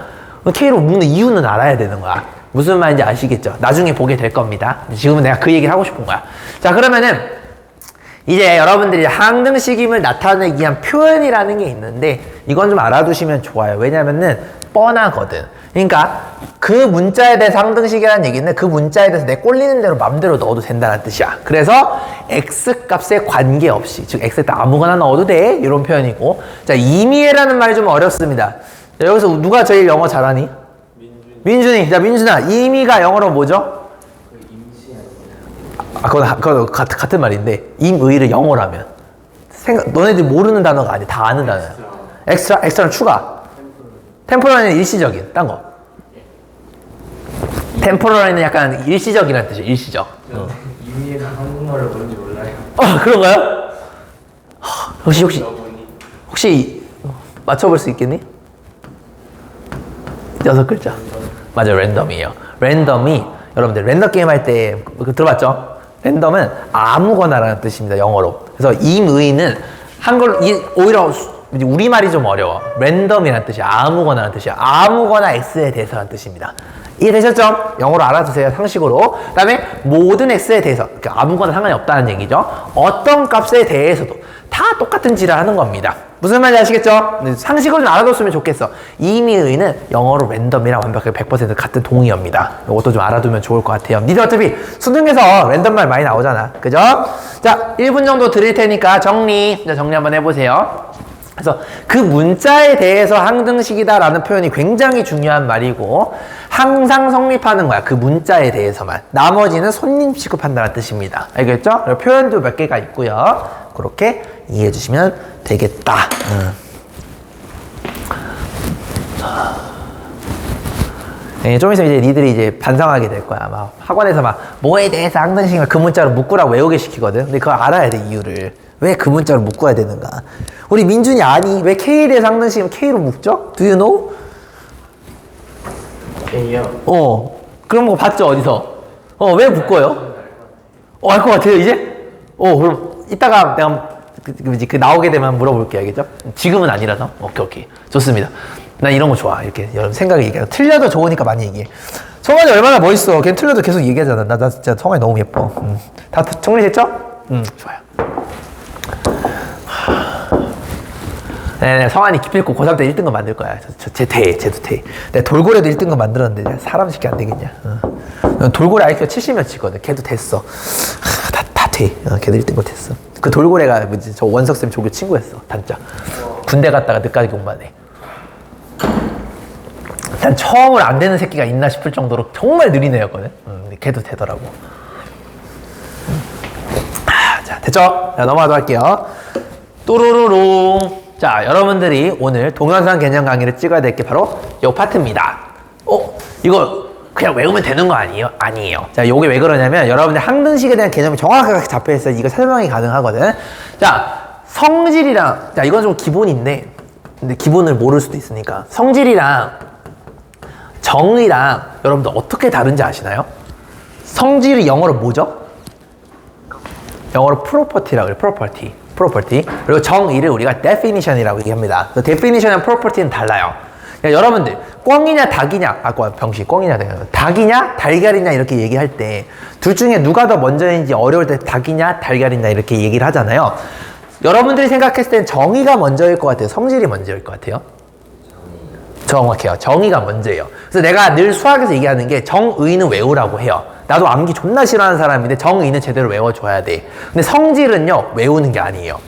k로 묶는 이유는 알아야 되는 거야. 무슨 말인지 아시겠죠? 나중에 보게 될 겁니다. 지금은 내가 그 얘기를 하고 싶은 거야. 자, 그러면은 이제 여러분들이 항등식임을 나타내기 위한 표현이라는 게 있는데 이건 좀 알아두시면 좋아요. 왜냐면은 뻔하거든. 그러니까 그 문자에 대해서 항등식이라는 얘기는 그 문자에 대해서 내 꼴리는 대로 맘대로 넣어도 된다는 뜻이야. 그래서 x 값에 관계없이 즉 x에다 아무거나 넣어도 돼 이런 표현이고 자 임의라는 말이 좀 어렵습니다. 자, 여기서 누가 제일 영어 잘하니? 민준이. 자 민준아 임의가 영어로 뭐죠? 그건 같은 말인데 임의를 영어로 하면 너네들이 모르는 단어가 아니야. 다 아는 단어야. 엑스트라는 추가. 템포럴은 일시적인 딴 거. 템포럴은 약간 일시적이라는 뜻이에요. 일시적. 이미가 한국말로 뭔지 몰라요. 그런가요? 혹시 맞춰볼 수 있겠니? 6글자. 맞아요. 랜덤이에요. 랜덤이 여러분들 랜덤 게임 할 때 들어봤죠? 랜덤은 아무거나라는 뜻입니다. 영어로. 그래서 임의는 한글 오히려 우리말이 좀 어려워. 랜덤이라는 뜻이야. 아무거나라는 뜻이야. 아무거나 x에 대해서라는 뜻입니다. 이해되셨죠? 영어로 알아두세요. 상식으로. 그 다음에 모든 x에 대해서 그러니까 아무거나 상관이 없다는 얘기죠. 어떤 값에 대해서도 다 똑같은 지랄 하는 겁니다. 무슨 말인지 아시겠죠? 상식으로 좀 알아뒀으면 좋겠어. 임의의는 영어로 랜덤이랑 완벽하게 100% 같은 동의어입니다. 이것도 좀 알아두면 좋을 것 같아요. 니들 어차피 수능에서 랜덤 말 많이 나오잖아. 그죠? 자, 1분 정도 드릴 테니까 정리 한번 해보세요. 그래서 그 문자에 대해서 항등식이다라는 표현이 굉장히 중요한 말이고 항상 성립하는 거야. 그 문자에 대해서만. 나머지는 손님 취급한다는 뜻입니다. 알겠죠? 표현도 몇 개가 있고요. 그렇게 이해해 주시면 되겠다. 네, 좀 있으면 이제 니들이 이제 반성하게 될 거야. 막 학원에서 막 뭐에 대해서 항등식을 그 문자로 묶으라고 외우게 시키거든. 근데 그걸 알아야 돼, 이유를. 왜 그 문자로 묶어야 되는가? 우리 민준이 아니? 왜 K에 대해서 항등식이면 K로 묶죠? Do you know? K요? 그런 거 봤죠, 어디서? 왜 묶어요? 알 것 같아요, 이제? 그럼 이따가 내가 그 나오게 되면 물어볼게, 알겠죠? 지금은 아니라서. 오케이. 좋습니다. 난 이런 거 좋아. 이렇게 여러분 생각을 얘기해. 틀려도 좋으니까 많이 얘기해. 성환이 얼마나 멋있어. 걔 틀려도 계속 얘기하잖아. 나 진짜 성환이 너무 예뻐. 다 정리됐죠? 좋아요. 네, 성환이 기필코 고3 때 1등급 만들 거야. 쟤도 돼. 내가 돌고래도 1등급 만들었는데 사람 쉽게 안 되겠냐. 돌고래 IQ가 70몇 치거든. 걔도 됐어. 다 돼. 걔도 1등급 됐어. 그 돌고래가 뭐지? 저 원석쌤 조교 친구였어. 단짝. 군대 갔다가 늦까지 공부하네. 난 처음으로 안 되는 새끼가 있나 싶을 정도로 정말 느린 애였거든. 근데 걔도 되더라고. 자, 됐죠? 자, 넘어가도록 할게요. 또로로롱. 자, 여러분들이 오늘 동영상 개념 강의를 찍어야 될 게 바로 이 파트입니다. 이거 그냥 외우면 되는 거 아니에요? 아니에요. 자, 요게 왜 그러냐면 여러분들 항등식에 대한 개념이 정확하게 잡혀 있어야 이거 설명이 가능하거든. 자, 성질이랑, 자, 이건 좀 기본인데, 근데 기본을 모를 수도 있으니까. 성질이랑 정의랑 여러분들 어떻게 다른지 아시나요? 성질이 영어로 뭐죠? 영어로 property라고 그래요. property. 그리고 정의를 우리가 definition이라고 얘기합니다. definition이랑 property는 달라요. 그러니까 여러분들 꿩이냐 닭이냐, 병신 꿩이냐 닭이냐 달걀이냐 이렇게 얘기할 때 둘 중에 누가 더 먼저인지 어려울 때 닭이냐 달걀이냐 이렇게 얘기를 하잖아요. 여러분들이 생각했을 땐 정의가 먼저일 것 같아요? 성질이 먼저일 것 같아요? 정확해요. 정의가 먼저예요. 그래서 내가 늘 수학에서 얘기하는 게 정의는 외우라고 해요. 나도 암기 존나 싫어하는 사람인데 정의는 제대로 외워줘야 돼. 근데 성질은요, 외우는 게 아니에요.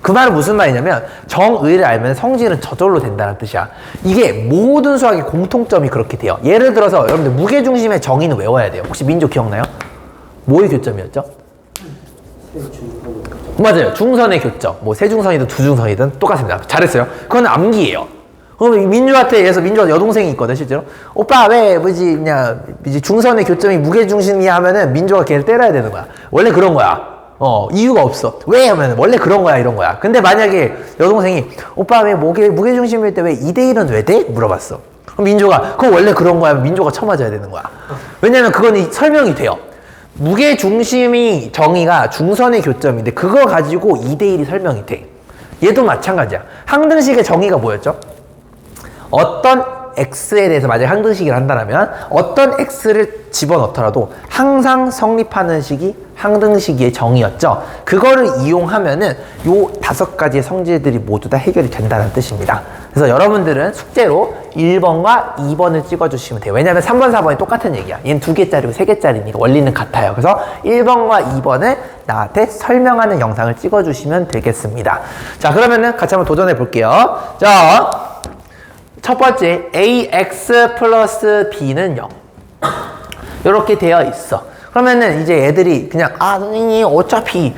그 말은 무슨 말이냐면 정의를 알면 성질은 저절로 된다는 뜻이야. 이게 모든 수학의 공통점이 그렇게 돼요. 예를 들어서 여러분들 무게중심의 정의는 외워야 돼요. 혹시 민조 기억나요? 뭐의 교점이었죠? 맞아요. 중선의 교점. 뭐 세중선이든 두중선이든 똑같습니다. 잘했어요. 그건 암기예요. 그럼 민주한테 의해서 민주가 여동생이 있거든, 실제로. 오빠, 왜, 중선의 교점이 무게중심이야 하면은 민주가 걔를 때려야 되는 거야. 원래 그런 거야. 이유가 없어. 왜? 하면 원래 그런 거야, 이런 거야. 근데 만약에 여동생이, 오빠, 왜 무게중심일 때 왜 2대1은 왜 돼? 물어봤어. 그럼 민주가, 그건 원래 그런 거야. 민주가 쳐맞아야 되는 거야. 왜냐면 그건 설명이 돼요. 무게중심이 정의가 중선의 교점인데 그거 가지고 2대1이 설명이 돼. 얘도 마찬가지야. 항등식의 정의가 뭐였죠? 어떤 x에 대해서 만약에 항등식을 한다면 어떤 x를 집어넣더라도 항상 성립하는 식이 항등식의 정의였죠. 그거를 이용하면은 요 5가지의 성질들이 모두 다 해결이 된다는 뜻입니다. 그래서 여러분들은 숙제로 1번과 2번을 찍어주시면 돼요. 왜냐면 3번, 4번이 똑같은 얘기야. 얘는 2개짜리고 3개짜리니까 원리는 같아요. 그래서 1번과 2번을 나한테 설명하는 영상을 찍어주시면 되겠습니다. 자, 그러면은 같이 한번 도전해 볼게요. 자, 첫 번째, ax 플러스 b는 0. 이렇게 되어 있어. 그러면은 이제 애들이 그냥, 선생님, 어차피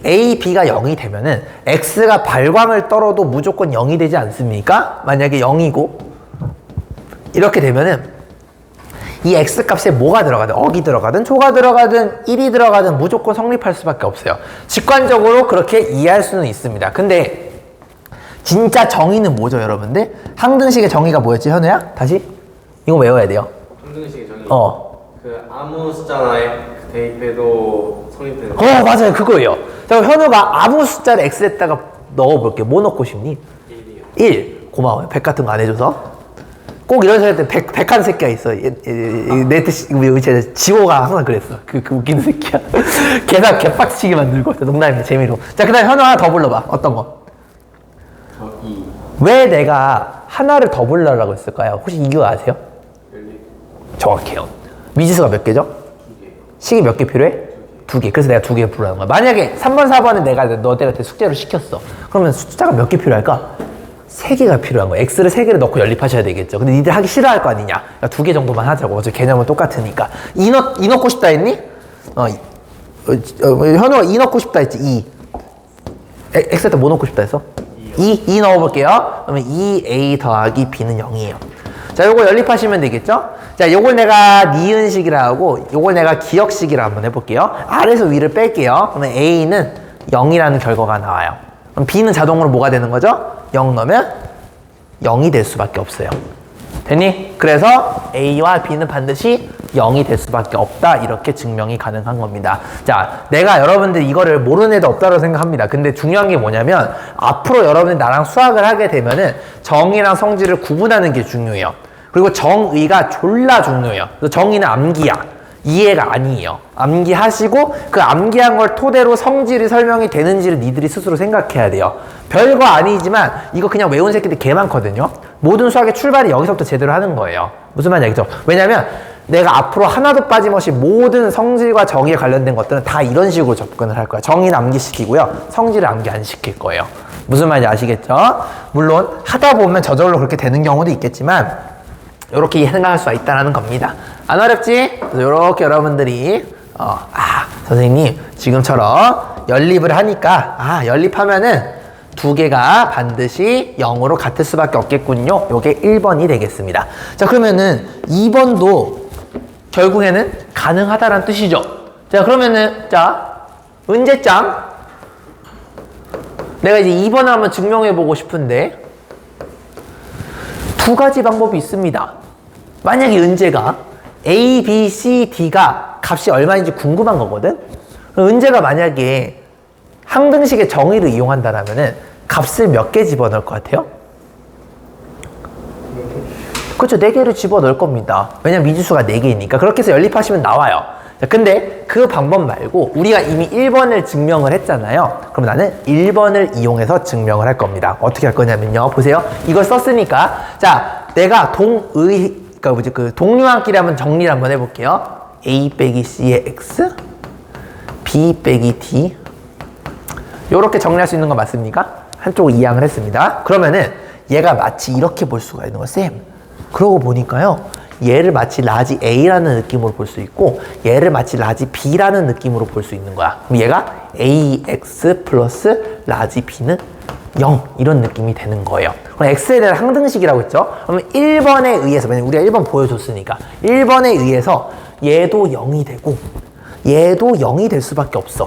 a, b가 0이 되면은 x가 발광을 떨어도 무조건 0이 되지 않습니까? 만약에 0이고, 이렇게 되면은 이 x 값에 뭐가 들어가든, 억이 들어가든, 초가 들어가든, 1이 들어가든 무조건 성립할 수밖에 없어요. 직관적으로 그렇게 이해할 수는 있습니다. 근데 진짜 정의는 뭐죠, 여러분들? 항등식의 정의가 뭐였지, 현우야? 다시? 이거 외워야 돼요. 항등식의 정의. 그 아무 숫자나 대입해도 성립되는 거. 맞아요. 그거예요. 자, 현우가 아무 숫자를 x에다가 넣어볼게. 뭐 넣고 싶니? 1이요. 1. 고마워요. 100 같은 거 안 해줘서. 꼭 이런 소리 할 때 100한 새끼가 있어. 내 뜻이, 지호가 항상 그랬어. 그 웃기는 새끼야. 계산 개빡치게 만들고. 농담입니다. 재미로. 자, 그 다음에 현우 하나 더 불러봐. 어떤 거? 2. 왜 내가 하나를 더 불러라고 했을까요? 혹시 이거 아세요? 1. 정확해요. 미지수가 몇 개죠? 2개. 식이 몇 개 필요해? 2개. 그래서 내가 2개 부르는 거야. 만약에 3번, 4번은 내가 너한테 숙제로 시켰어. 그러면 숫자가 몇 개 필요할까? 3개가 필요한 거야. x를 3개를 넣고 연립하셔야 되겠죠. 근데 니들 하기 싫어할 거 아니냐? 그러니까 2개 정도만 하자고. 어차피 개념은 똑같으니까. 2 넣고 싶다 했니? 현우가 2 넣고 싶다 했지. 2. x에다 뭐 넣고 싶다 했어? 2 넣어볼게요. 그러면 2a 더하기 b는 0이에요. 자, 요거 연립하시면 되겠죠? 자, 요걸 내가 니은식이라 하고 요걸 내가 기억식이라 한번 해볼게요. 아래에서 위를 뺄게요. 그러면 a는 0이라는 결과가 나와요. 그럼 b는 자동으로 뭐가 되는 거죠? 0 넣으면 0이 될 수밖에 없어요. 됐니? 그래서 A와 B는 반드시 0이 될 수밖에 없다. 이렇게 증명이 가능한 겁니다. 자, 내가 여러분들 이거를 모르는 애도 없다고 생각합니다. 근데 중요한 게 뭐냐면 앞으로 여러분이 나랑 수학을 하게 되면은 정의랑 성질을 구분하는 게 중요해요. 그리고 정의가 졸라 중요해요. 그래서 정의는 암기야. 이해가 아니에요. 암기하시고 그 암기한 걸 토대로 성질이 설명이 되는지를 니들이 스스로 생각해야 돼요. 별거 아니지만 이거 그냥 외운 새끼들 개 많거든요. 모든 수학의 출발이 여기서부터 제대로 하는 거예요. 무슨 말인지 알겠죠? 왜냐면 내가 앞으로 하나도 빠짐없이 모든 성질과 정의에 관련된 것들은 다 이런 식으로 접근을 할 거야. 정의는 암기시키고요. 성질을 암기 안 시킬 거예요. 무슨 말인지 아시겠죠? 물론 하다 보면 저절로 그렇게 되는 경우도 있겠지만 이렇게 생각할 수가 있다는 겁니다. 안 어렵지? 그래서 이렇게 여러분들이 선생님 지금처럼 연립을 하니까 연립하면은 두 개가 반드시 0으로 같을 수밖에 없겠군요. 요게 1번이 되겠습니다. 자, 그러면은 2번도 결국에는 가능하다라는 뜻이죠. 자, 그러면은 은재짱 내가 이제 2번을 한번 증명해 보고 싶은데 두 가지 방법이 있습니다. 만약에 은재가 A, B, C, D가 값이 얼마인지 궁금한 거거든? 그럼 은재가 만약에 항등식의 정의를 이용한다면은 값을 몇 개 집어넣을 것 같아요? 그렇죠. 4개를 집어넣을 겁니다. 왜냐면 미지수가 4개이니까. 그렇게 해서 연립하시면 나와요. 자, 근데 그 방법 말고 우리가 이미 1번을 증명을 했잖아요. 그럼 나는 1번을 이용해서 증명을 할 겁니다. 어떻게 할 거냐면요. 보세요. 이걸 썼으니까 자, 내가 동류한끼리 한번 정리를 한번 해볼게요. A 빼기 C의 X, B 빼기 D. 요렇게 정리할 수 있는 거 맞습니까? 한쪽을 이항을 했습니다. 그러면은 얘가 마치 이렇게 볼 수가 있는 거예요. 쌤. 그러고 보니까요. 얘를 마치 라지 A라는 느낌으로 볼 수 있고 얘를 마치 라지 B라는 느낌으로 볼 수 있는 거야. 그럼 얘가 AX 플러스 라지 B는 0 이런 느낌이 되는 거예요. 그럼 X에 대한 항등식이라고 했죠. 그러면 1번에 의해서 만약 우리가 1번 보여줬으니까 1번에 의해서 얘도 0이 되고 얘도 0이 될 수밖에 없어.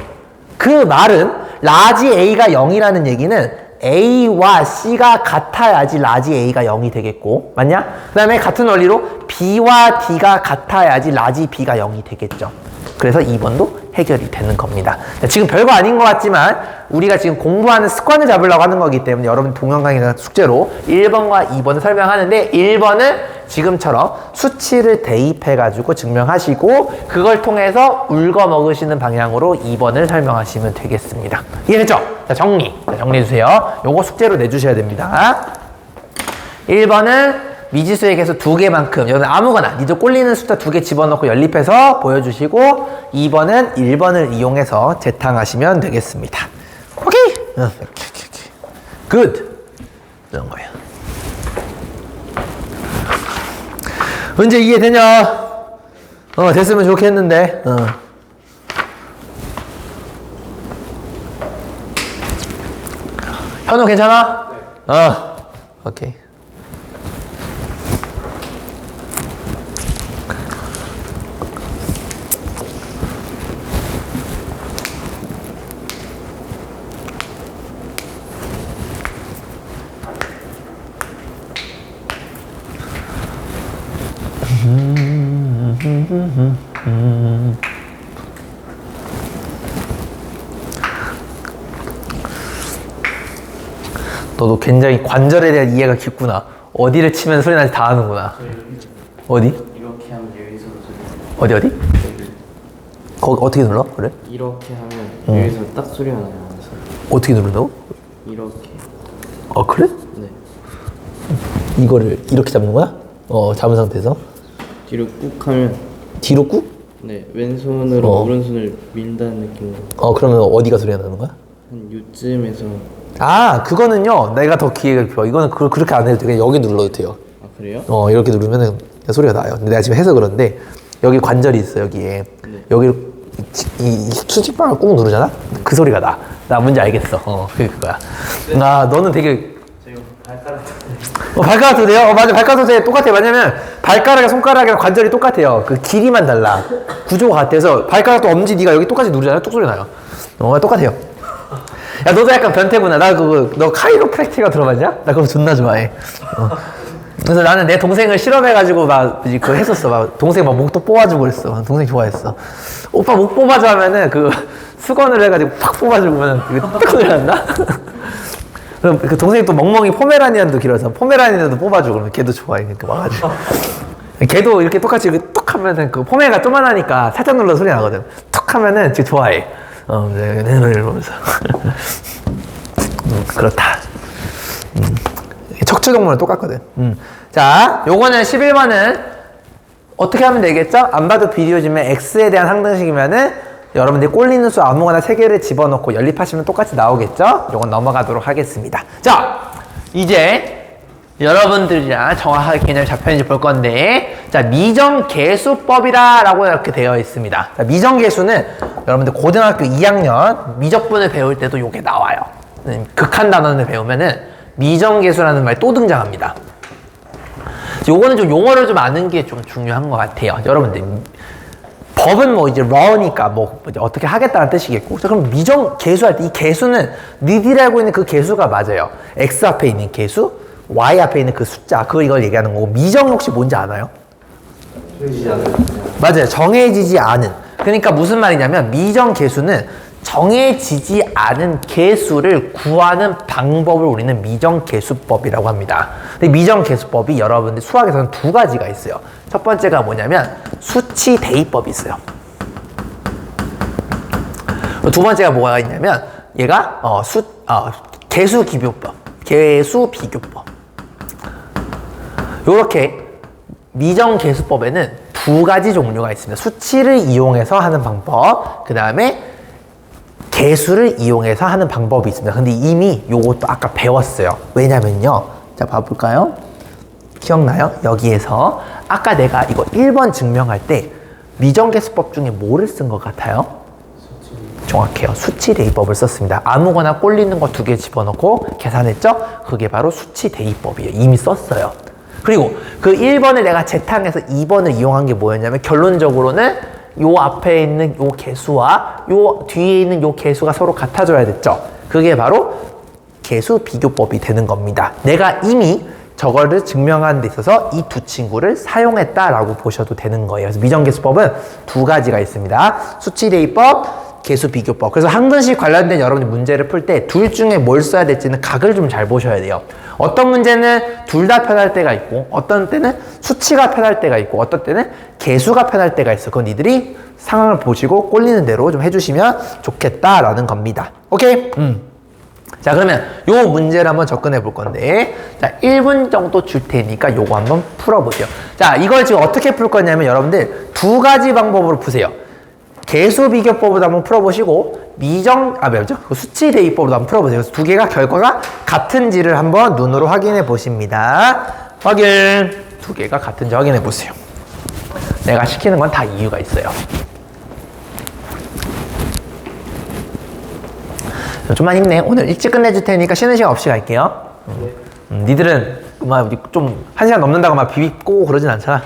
그 말은 라지 A가 0이라는 얘기는 A와 C가 같아야지 라지 A가 0이 되겠고 맞냐? 그 다음에 같은 원리로 B와 D가 같아야지 라지 B가 0이 되겠죠. 그래서 2번도 해결이 되는 겁니다. 지금 별거 아닌 것 같지만 우리가 지금 공부하는 습관을 잡으려고 하는 거기 때문에 여러분 동영상이나 숙제로 1번과 2번을 설명하는데 1번은 지금처럼 수치를 대입해가지고 증명하시고 그걸 통해서 울거 먹으시는 방향으로 2번을 설명하시면 되겠습니다. 이해됐죠? 자, 정리해주세요. 요거 숙제로 내주셔야 됩니다. 1번은 미지수의 개수 2개만큼 여러분 아무거나 니들 꼴리는 숫자 2개 집어넣고 연립해서 보여주시고 2번은 1번을 이용해서 재탕하시면 되겠습니다. 오케이? 굿! 이런 거예요. 언제 이해되냐? 됐으면 좋겠는데. 현우 괜찮아? 네. 오케이. 너도 굉장히 관절에 대한 이해가 깊구나. 어디를 치면 소리 나지 다 아는구나. 어디? 이렇게 하면 여기서 소리. 어디? 거기 어떻게 눌러? 그래? 이렇게 하면 여기서 딱 소리가 나요. 그래서 어떻게 누른다고? 이렇게. 그래? 네. 이거를 이렇게 잡는 거야? 잡은 상태에서? 뒤로 꾹 하면. 뒤로 꾹? 네. 왼손으로 오른손을 민다는 느낌으로. 그러면 어디가 소리가 나는 거야? 한 요쯤에서. 그거는요. 내가 더 기회가 깊어. 이거는 그렇게 안 해도 돼. 그냥 여기 눌러도 돼요. 아, 그래요? 이렇게 누르면은 소리가 나요. 근데 내가 지금 해서 그런데 여기 관절이 있어 여기에. 네. 여기를 이 수직방을 꾹 누르잖아? 그 소리가 나. 나 뭔지 알겠어. 그게 그거야. 너는 되게 지금 발가락 발가락도 돼요? 맞아. 발가락도 돼. 똑같아요. 왜냐면 발가락이랑 손가락이랑 관절이 똑같아요. 그 길이만 달라. 구조가 같아서 발가락도 엄지 네가 여기 똑같이 누르잖아요. 뚝 소리 나요. 똑같아요. 야, 너도 약간 변태구나. 너 카이로프랙티가 들어봤냐? 나 그거 존나 좋아해. 그래서 나는 내 동생을 실험해가지고 막 그거 했었어. 막 동생 막 목도 뽑아주고 그랬어. 동생 좋아했어. 오빠 목 뽑아줘 하면은 그 수건을 해가지고 팍 뽑아주면 이거 딱 흘러난다. 그럼 그 동생이 또 멍멍이 포메라니안도 길어서 포메라니안도 뽑아주고 그러면 걔도 좋아해. 그러니까 와가지고. 걔도 이렇게 똑같이 이렇게 툭 하면은 그 포메가 조만하니까 살짝 눌러 소리 나거든. 툭 하면은 되게 좋아해. 네, 이러면서. 그렇다. 척추 동물은 똑같거든. 자, 요거는 11번은 어떻게 하면 되겠죠? 안 봐도 비디오지만 X에 대한 항등식이면은 여러분들이 꼴리는 수 아무거나 3개를 집어넣고 연립하시면 똑같이 나오겠죠? 요건 넘어가도록 하겠습니다. 자, 이제 여러분들이랑 정확하게 개념이 잡혔는지 볼 건데, 자, 미정계수법이라고 이렇게 되어 있습니다. 자, 미정계수는 여러분들 고등학교 2학년 미적분을 배울 때도 요게 나와요. 극한 단원을 배우면은 미정계수라는 말이 또 등장합니다. 요거는 좀 용어를 좀 아는 게 좀 중요한 것 같아요. 여러분들 법은 뭐 이제 law니까 뭐 어떻게 하겠다는 뜻이겠고, 자, 그럼 미정계수할 때 이 계수는 니들이 알고 있는 그 계수가 맞아요. x 앞에 있는 계수, y 앞에 있는 그 숫자, 이걸 얘기하는 거고, 미정 혹시 뭔지 아나요? 맞아요. 정해지지 않은. 그러니까 무슨 말이냐면 미정계수는 정해지지 않은 계수를 구하는 방법을 우리는 미정계수법이라고 합니다. 근데 미정계수법이 여러분들 수학에서는 2가지가 있어요. 첫 번째가 뭐냐면 수치대입법이 있어요. 두 번째가 뭐가 있냐면 얘가 계수비교법, 계수비교법. 요렇게 미정계수법에는 2가지 종류가 있습니다. 수치를 이용해서 하는 방법, 그 다음에 계수를 이용해서 하는 방법이 있습니다. 근데 이미 요것도 아까 배웠어요. 왜냐면요. 자, 봐볼까요? 기억나요? 여기에서 아까 내가 이거 1번 증명할 때 미정계수법 중에 뭐를 쓴 것 같아요? 정확해요. 수치대입법을 썼습니다. 아무거나 꼴리는 거 2개 집어넣고 계산했죠? 그게 바로 수치대입법이에요. 이미 썼어요. 그리고 그 1번을 내가 재탕해서 2번을 이용한 게 뭐였냐면 결론적으로는 요 앞에 있는 요 계수와 요 뒤에 있는 요 계수가 서로 같아져야 됐죠. 그게 바로 계수 비교법이 되는 겁니다. 내가 이미 저거를 증명하는 데 있어서 이 2 친구를 사용했다라고 보셔도 되는 거예요. 그래서 미정계수법은 2가지가 있습니다. 수치대입법, 계수비교법. 그래서 항등식 관련된 여러분이 문제를 풀 때 둘 중에 뭘 써야 될지는 각을 좀 잘 보셔야 돼요. 어떤 문제는 둘 다 편할 때가 있고, 어떤 때는 수치가 편할 때가 있고, 어떤 때는 계수가 편할 때가 있어. 그건 니들이 상황을 보시고 꼴리는 대로 좀 해주시면 좋겠다라는 겁니다. 오케이? 자, 그러면 요 문제를 한번 접근해 볼 건데, 자, 1분 정도 줄 테니까 요거 한번 풀어보세요. 자, 이걸 지금 어떻게 풀 거냐면 여러분들 2가지 방법으로 푸세요. 계수비교법으로 한번 풀어보시고, 수치대입법으로 한번 풀어보세요. 그래서 2개가 결과가 같은지를 한번 눈으로 확인해 보십니다. 확인. 2개가 같은지 확인해 보세요. 내가 시키는 건 다 이유가 있어요. 좀만 힘내. 오늘 일찍 끝내줄 테니까 쉬는 시간 없이 갈게요. 니들은 막 좀 1시간 넘는다고 막 비비고 그러진 않잖아.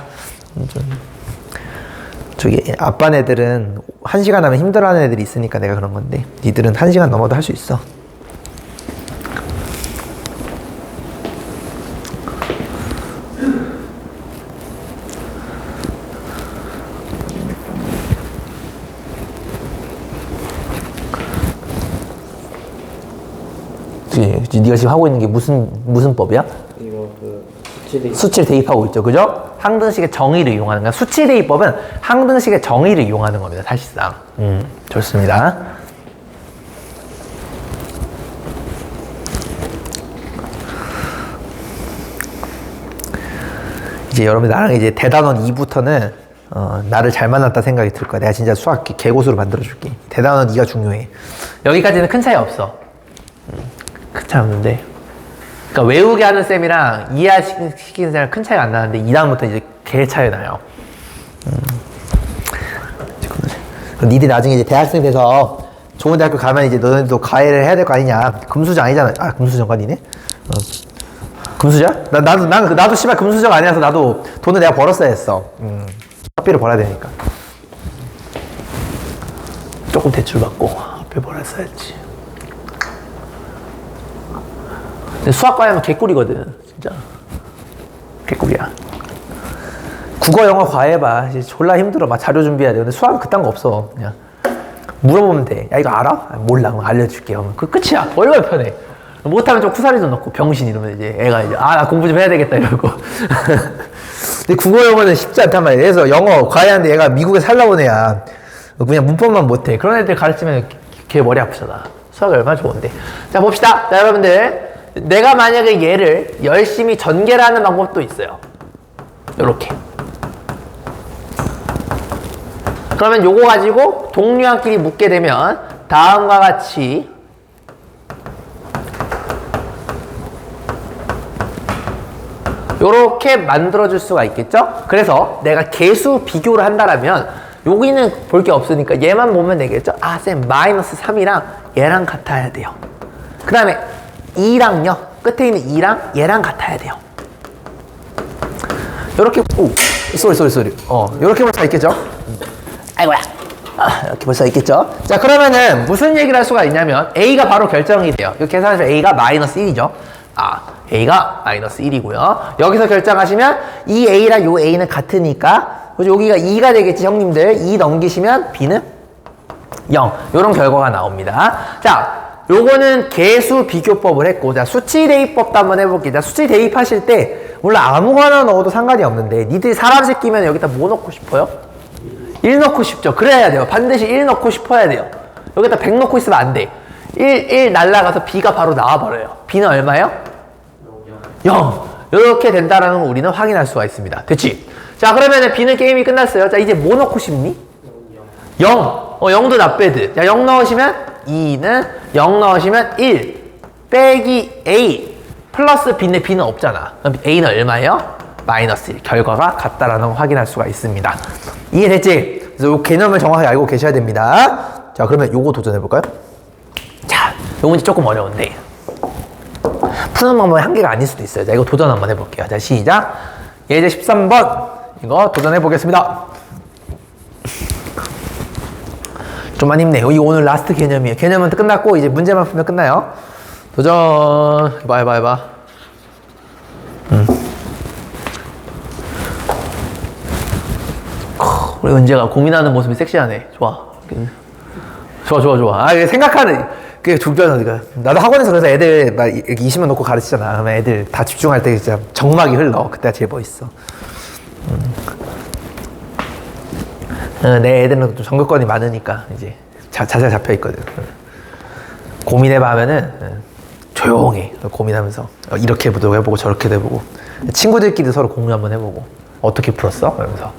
저기 아빠 애들은 1시간 하면 힘들어하는 애들이 있으니까 내가 그런 건데, 니들은 1시간 넘어도 할 수 있어. 네가 지금 하고 있는 게 무슨 법이야? 이거 수치대입. 수치를 대입하고 있죠, 그죠? 항등식의 정의를 이용하는 거야. 수치대입법은 항등식의 정의를 이용하는 겁니다, 사실상. 좋습니다. 이제 여러분 나랑 이제 대단원 2부터는 나를 잘 만났다 생각이 들 거야. 내가 진짜 수학 개고수로 만들어줄게. 대단원 2가 중요해. 여기까지는 큰 차이 없어. 큰 차이 없는데, 그러니까 외우게 하는 쌤이랑 이해시키는 쌤이랑 큰 차이가 안 나는데 2단부터 이제 개 차이 나요. 니들 나중에 이제 대학생 돼서 좋은 대학교 가면 이제 너네도 과외를 해야 될 거 아니냐. 금수저 아니잖아. 아, 금수저관이네. 금수저? 나도 씨발 금수저가 아니라서 나도 돈을 내가 벌었어야 했어. 학비를 벌어야 되니까. 조금 대출 받고 학비 벌었어야 했지. 근데 수학과에 하면 개꿀이거든, 진짜. 개꿀이야. 국어, 영어, 과외봐. 이제 졸라 힘들어. 막 자료 준비해야 돼. 근데 수학은 그딴 거 없어. 그냥 물어보면 돼. 야, 이거 알아? 아, 몰라. 그럼 알려줄게. 그러면 그 끝이야. 얼마나 편해. 못하면 좀 쿠사리 좀 넣고 병신 이러면 이제 애가 이제 아, 나 공부 좀 해야 되겠다 이러고. 근데 국어, 영어는 쉽지 않단 말이야. 그래서 영어 과외하는데 얘가 미국에 살다 온 애야. 그냥 문법만 못해. 그런 애들 가르치면 걔 머리 아프잖아. 수학이 얼마나 좋은데. 자, 봅시다. 자, 여러분들. 내가 만약에 얘를 열심히 전개를 하는 방법도 있어요. 요렇게. 그러면 요거 가지고 동류항끼리 묶게 되면 다음과 같이 요렇게 만들어줄 수가 있겠죠? 그래서 내가 개수 비교를 한다라면 여기는 볼 게 없으니까 얘만 보면 되겠죠? 아, 쌤, 마이너스 3이랑 얘랑 같아야 돼요. 그 다음에 2랑요. 끝에 있는 2랑 얘랑 같아야 돼요. 요렇게, 오, 쏘리. 요렇게 볼 수가 있겠죠? 아이고야. 이렇게 볼 수가 있겠죠? 자, 그러면은 무슨 얘기를 할 수가 있냐면 A가 바로 결정이 돼요. 이렇게 계산하시면 A가 마이너스 1이죠. 아, A가 마이너스 1이고요. 여기서 결정하시면 이 A랑 요 A는 같으니까 여기가 2가 되겠지, 형님들. 2 넘기시면 B는 0. 요런 결과가 나옵니다. 자, 요거는 개수 비교법을 했고, 자, 수치 대입법도 한번 해볼게요. 자, 수치 대입하실 때 물론 아무거나 넣어도 상관이 없는데 니들이 사람 새끼면 여기다 뭐 넣고 싶어요? 1 넣고 싶죠. 그래야 돼요. 반드시 1 넣고 싶어야 돼요. 여기다 100 넣고 있으면 안 돼. 1 날라가서 B가 바로 나와버려요. B는 얼마예요? 0. 이렇게 된다라는 걸 우리는 확인할 수가 있습니다. 됐지? 자, 그러면은 B는 게임이 끝났어요. 자, 이제 뭐 넣고 싶니? 0. 0도 나빼드. 자, 0 넣으시면 2는 0 넣으시면 1 빼기 A 플러스 B인데 B는 없잖아. 그럼 A는 얼마예요? 마이너스 1. 결과가 같다라는 걸 확인할 수가 있습니다. 이해됐지? 그래서 이 개념을 정확하게 알고 계셔야 됩니다. 자, 그러면 요거 도전해볼까요? 자, 요 문제 조금 어려운데 푸는 방법이 한계가 아닐 수도 있어요. 자, 이거 도전 한번 해볼게요. 자, 시작. 예제 13번 이거 도전해보겠습니다. 좀만 힘내요. 이거 오늘 라스트 개념이에요. 개념은 끝났고 이제 문제만 풀면 끝나요. 도전. 해봐. 우리 은재가 고민하는 모습이 섹시하네. 좋아. 아, 생각하는 그게 중요하니까. 나도 학원에서 그래서 애들 막 이렇게 20명 놓고 가르치잖아. 그러면 애들 다 집중할 때 진짜 정막이 흘러. 그때가 제일 멋있어. 내 애들은 좀 정글권이 많으니까 이제 자세가 잡혀 있거든. 고민해봐 하면은 조용히 고민하면서 이렇게도 해보고 저렇게도 해보고 친구들끼리 서로 공유 한번 해보고 어떻게 풀었어? 그러면서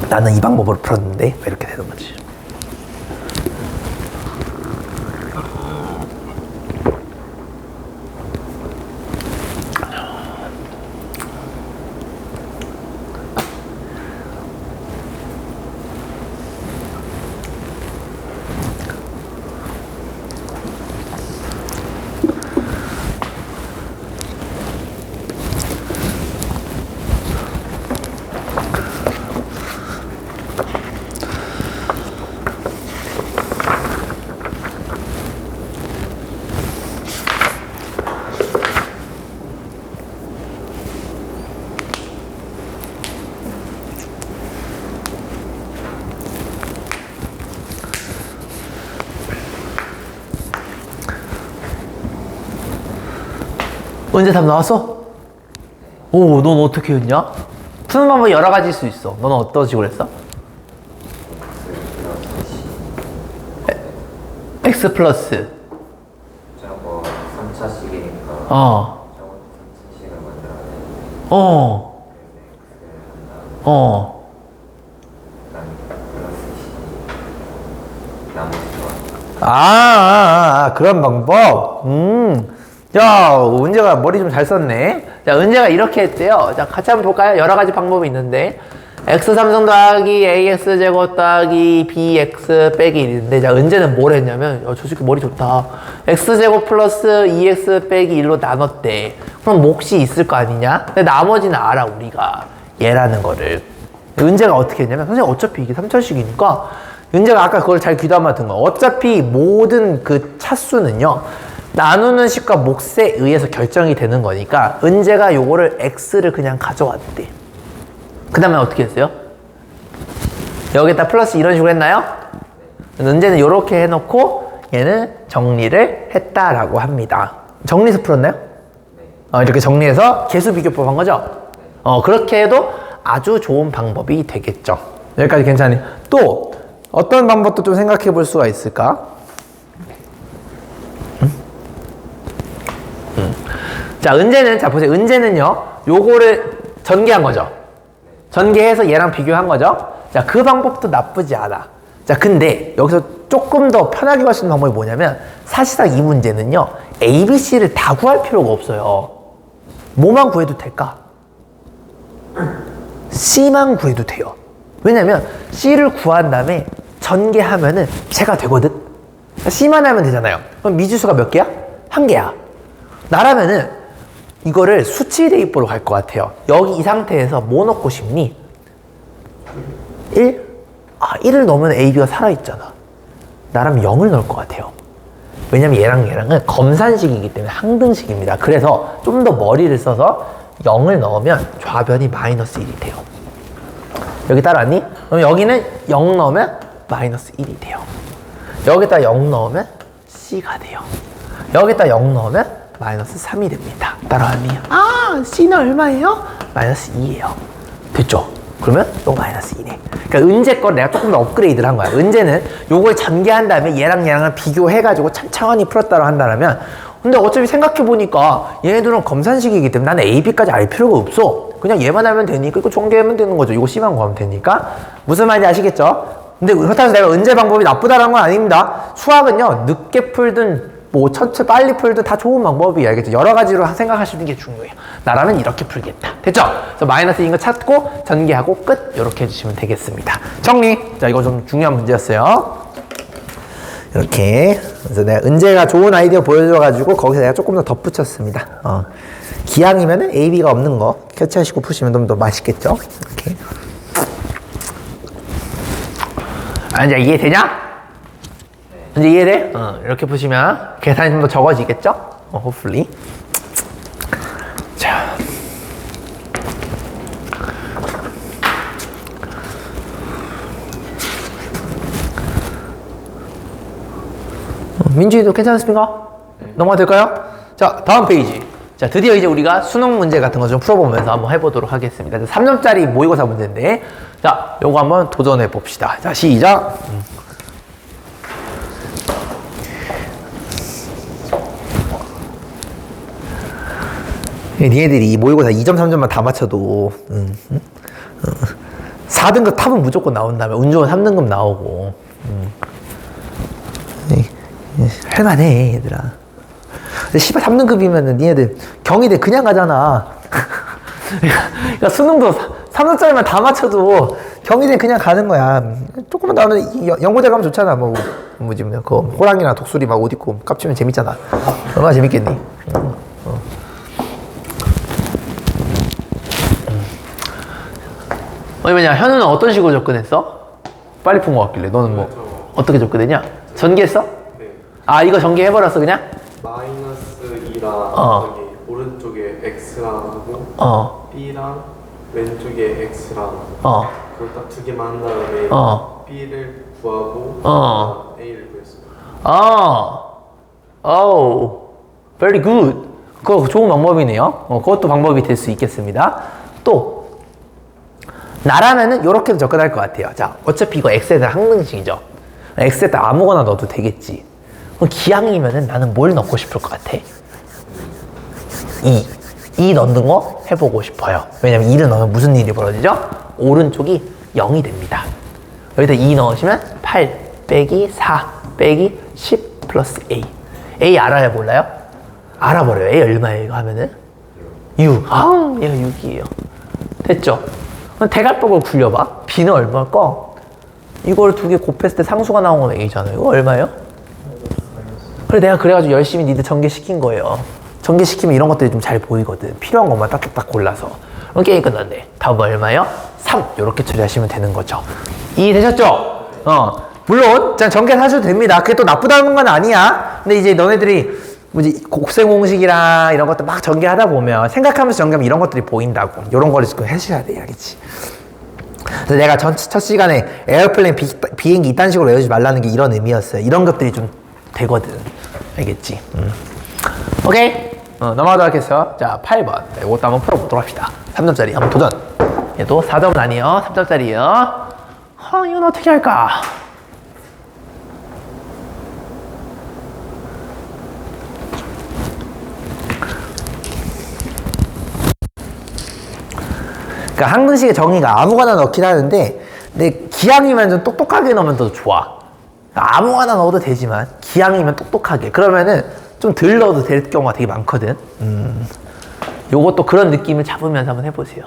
나는 이 방법으로 풀었는데 이렇게 되는 거지. 언제 답 나왔어? 오, 넌 어떻게 했냐? 푸는 방법이 여러 가지일 수 있어. 너는 어떤 식으로 했어? X 플러스 저거 3차식이니까 어. 저거 3차식을 만들어야 돼. 어. 어. 그다음에 플러스 10 나머지 그런 방법? 야, 은재가 머리 좀 잘 썼네. 자, 은재가 이렇게 했대요. 자, 같이 한번 볼까요? 여러 가지 방법이 있는데 x3승 더하기 ax제곱 더하기 bx 빼기 1인데 자, 은재는 뭘 했냐면 저 새끼 머리 좋다. x제곱 플러스 2x 빼기 1로 나눴대. 그럼 몫이 있을 거 아니냐? 근데 나머지는 알아, 우리가. 얘라는 거를. 은재가 어떻게 했냐면 선생님 어차피 이게 3차식이니까 은재가 아까 그걸 잘 귀담아 든 거야. 어차피 모든 그 차수는요 나누는 식과 몫에 의해서 결정이 되는 거니까 은재가 요거를 x를 그냥 가져왔대. 그 다음에 어떻게 했어요? 여기다 플러스 이런 식으로 했나요? 은재는 요렇게 해놓고 얘는 정리를 했다라고 합니다. 정리해서 풀었나요? 이렇게 정리해서 개수 비교법 한 거죠? 그렇게 해도 아주 좋은 방법이 되겠죠. 여기까지 괜찮아요. 또 어떤 방법도 좀 생각해 볼 수가 있을까? 자, 은재는, 자, 보세요. 은재는요, 요거를 전개한 거죠. 전개해서 얘랑 비교한 거죠. 자, 그 방법도 나쁘지 않아. 자, 근데 여기서 조금 더 편하게 갈 수 있는 방법이 뭐냐면, 사실상 이 문제는요, A, B, C를 다 구할 필요가 없어요. 뭐만 구해도 될까? C만 구해도 돼요. 왜냐면, C를 구한 다음에 전개하면은 제가 되거든? C만 하면 되잖아요. 그럼 미지수가 몇 개야? 한 개야. 나라면은, 이거를 수치 대입부로 갈 것 같아요. 여기 이 상태에서 뭐 넣고 싶니? 1? 1을 넣으면 A, B가 살아있잖아. 나라면 0을 넣을 것 같아요. 왜냐면 얘랑은 검산식이기 때문에 항등식입니다. 그래서 좀 더 머리를 써서 0을 넣으면 좌변이 마이너스 1이 돼요. 여기 따라왔니? 그럼 여기는 0 넣으면 마이너스 1이 돼요. 여기다 0 넣으면 C가 돼요. 여기다 0 넣으면 마이너스 3이 됩니다. 따라왔니? C는 얼마예요? 마이너스 2예요. 됐죠? 그러면 또 마이너스 2네. 그러니까 은재 걸 내가 조금 더 업그레이드를 한 거야. 은재는 요걸 전개한 다음에 얘랑을 비교해가지고 천천히 풀었다고 한다면, 근데 어차피 생각해보니까 얘네들은 검산식이기 때문에 나는 A, B까지 알 필요가 없어. 그냥 얘만 하면 되니까 이거 전개하면 되는 거죠. 이거 C만 구하면 되니까. 무슨 말인지 아시겠죠? 근데 그렇다고 해서 내가 은재 방법이 나쁘다는 건 아닙니다. 수학은요, 늦게 풀든 뭐 천천히 빨리 풀든 다 좋은 방법이에요. 알겠죠? 여러 가지로 생각하시는 게 중요해요. 나라면 이렇게 풀겠다. 됐죠? 그래서 마이너스인 거 찾고 전개하고 끝. 이렇게 해주시면 되겠습니다. 정리. 자, 이거 좀 중요한 문제였어요. 이렇게. 그래서 내가 은재가 좋은 아이디어 보여줘가지고 거기서 내가 조금 더 덧붙였습니다. 기왕이면은 A, B가 없는 거 교체하시고 푸시면 좀 더 맛있겠죠? 이렇게. 이제 이해되냐? 이제 이해돼? 이렇게 푸시면 계산이 좀 더 적어지겠죠? hopefully. 자. 민주이도 괜찮습니까? 넘어가 될까요? 자, 다음 페이지. 자, 드디어 이제 우리가 수능 문제 같은 거 좀 풀어보면서 한번 해보도록 하겠습니다. 3점짜리 모의고사 문제인데, 자, 요거 한번 도전해 봅시다. 자, 시작. 니네들이 모의고사 2점, 3점만 다 맞춰도 4등급 탑은 무조건 나온다며. 운 좋은 3등급 나오고 할만해 얘들아. 근데 씨발 3등급이면은 니네들 경희대 그냥 가잖아. 그러니까 수능도 3점짜리만 다 맞춰도 경희대 그냥 가는 거야. 조금만 더 하면 연고대 가면 좋잖아. 뭐지 그 호랑이나 독수리 막 옷 입고 깝치면 재밌잖아. 얼마나 재밌겠니? 왜냐, 현우는 어떤 식으로 접근했어? 빨리 푼 거 같길래. 너는 뭐 어떻게 접근했냐? 전개했어? 네. 이거 전개해버렸어 그냥? 마이너스 2랑 여기 오른쪽에 x랑 하고 b랑 왼쪽에 x랑 그걸 딱 두 개만 한 다음에 b를 구하고 a를 구했어요. very good. 그거 좋은 방법이네요. 그것도 방법이 될 수 있겠습니다. 또 나라면은 요렇게도 접근할 것 같아요. 자, 어차피 이거 x에 대한 항등식이죠. x에다 아무거나 넣어도 되겠지. 그럼 기왕이면은 나는 뭘 넣고 싶을 것 같아? 2 넣는 거 해보고 싶어요. 왜냐면 2를 넣으면 무슨 일이 벌어지죠? 오른쪽이 0이 됩니다. 여기다 2 넣으시면 8 빼기 4 빼기 10 플러스 a. a 알아요? 몰라요? 알아버려요. a 얼마예요? 이거 하면은 6. 얘가 6이에요. 됐죠? 그럼 대괄법을 굴려봐. b는 얼마일까? 이걸 두 개 곱했을 때 상수가 나온 건 a잖아요. 이거 얼마예요? 그래, 내가 그래가지고 열심히 니들 전개시킨 거예요. 전개시키면 이런 것들이 좀 잘 보이거든. 필요한 것만 딱딱 골라서. 그럼 게임 끝났네. 답은 얼마예요? 3. 이렇게 처리하시면 되는 거죠. 이해되셨죠? 물론 전개 하셔도 됩니다. 그게 또 나쁘다는 건 아니야. 근데 이제 너네들이 뭐지 곱셈 공식이랑 이런 것들 막 전개하다 보면 생각하면서 전개하면 이런 것들이 보인다고. 이런 거를 지금 해주셔야 돼, 알겠지? 그래서 내가 첫 시간에 에어플레인 비행기 이딴 식으로 외우지 말라는 게 이런 의미였어요. 이런 것들이 좀 되거든. 알겠지? 오케이. 넘어가도록 하겠어요. 자, 8번. 이것도 한번 풀어보도록 합시다. 3점짜리 한번 도전. 얘도 4점은 아니에요. 3점짜리에요. 이건 어떻게 할까? 그러니까 항등식의 정의가 아무거나 넣긴 하는데 근데 기항이면 좀 똑똑하게 넣으면 더 좋아. 아무거나 넣어도 되지만 기항이면 똑똑하게. 그러면은 좀 덜 넣어도 될 경우가 되게 많거든. 요것도 그런 느낌을 잡으면서 한번 해보세요.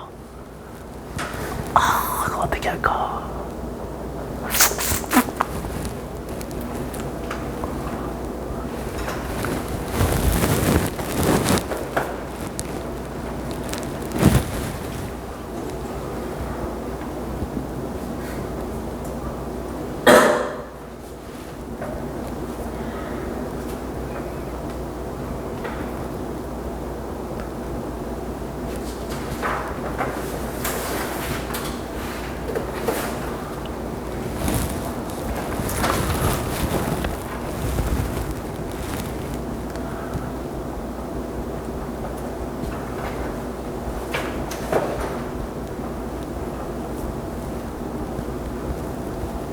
이거 어떻게 할까?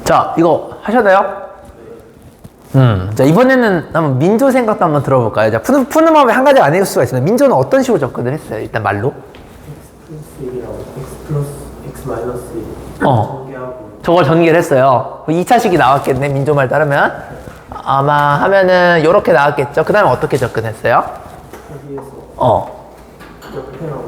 자, 이거 하셨나요? 자, 이번에는 한번 민조 생각도 한번 들어볼까요? 자, 푸는 법에 한 가지 안 해줄 수가 있습니다. 민조는 어떤 식으로 접근을 했어요? 일단 말로. X 플러스 1이라고 X 플러스 X 마이너스 1 전개하고 저걸 전개를 했어요. 2차식이 나왔겠네, 민조 말 따르면. 아마 하면은 요렇게 나왔겠죠? 그 다음에 어떻게 접근했어요? 여기에서 옆에랑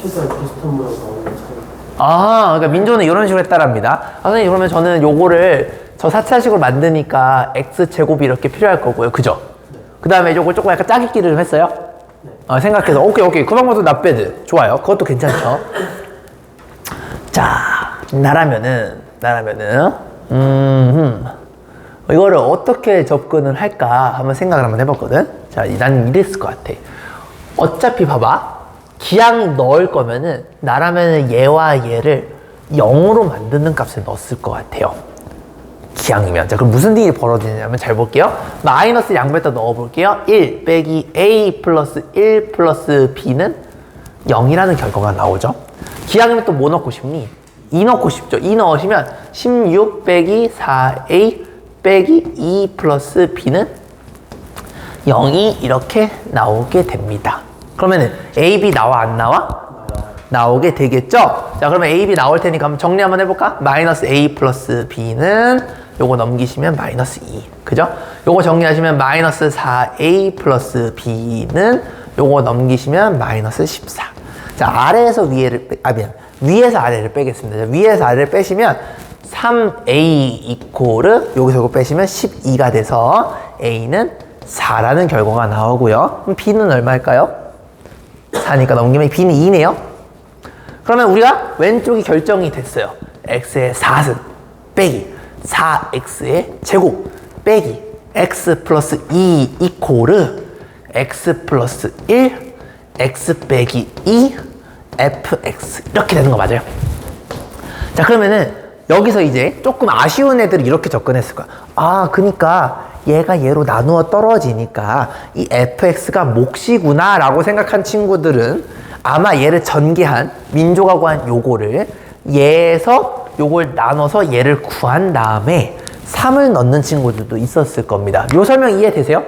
최소한 비슷한 모양 나오는 차이. 그러니까 민조는 이런 식으로 했다랍니다. 선생님, 그러면 저는 요거를 저 4차식으로 만드니까 x제곱이 이렇게 필요할 거고요. 그죠? 그 다음에 요걸 조금 약간 짜깁기를 좀 했어요? 생각해서 오케이 그 방법도 not bad. 좋아요. 그것도 괜찮죠. 자, 나라면은 이거를 어떻게 접근을 할까 한번 생각을 한번 해봤거든. 자, 난 이랬을 것 같아. 어차피 봐봐, 기항 넣을 거면은 나라면은 얘와 얘를 0으로 만드는 값을 넣었을 것 같아요. 기항이면. 자, 그럼 무슨 일이 벌어지냐면 잘 볼게요. 마이너스 양배다 넣어볼게요. 1 빼기 a 플러스 1 플러스 b는 0이라는 결과가 나오죠. 기항이면 또 뭐 넣고 싶니? 2 넣고 싶죠. 2 넣으시면 16 빼기 4a 빼기 2 플러스 b는 0이 이렇게 나오게 됩니다. 그러면은 a, b 나와 안 나와? 나오게 되겠죠? 자, 그러면 a, b 나올 테니까 한번 정리 한번 해볼까? 마이너스 a 플러스 b는 요거 넘기시면 마이너스 2. 그죠? 요거 정리하시면 마이너스 4a 플러스 b는 요거 넘기시면 마이너스 14. 자, 아래에서 위에를 위에서 아래를 빼겠습니다. 자, 위에서 아래를 빼시면 3a 이코르 여기서 이거 빼시면 12가 돼서 a는 4라는 결과가 나오고요. 그럼 b는 얼마일까요? 4니까 넘기면 b는 2네요. 그러면 우리가 왼쪽이 결정이 됐어요. x의 4승 빼기 4x의 제곱 빼기 x 플러스 2 이코르 x 플러스 1 x 빼기 2 fx 이렇게 되는 거 맞아요? 자, 그러면은 여기서 이제 조금 아쉬운 애들이 이렇게 접근했을 거야. 그러니까 얘가 얘로 나누어 떨어지니까 이 fx가 몫이구나 라고 생각한 친구들은 아마 얘를 전개한 민조가 구한 요거를 얘에서 요걸 나눠서 얘를 구한 다음에 3을 넣는 친구들도 있었을 겁니다. 요 설명 이해되세요?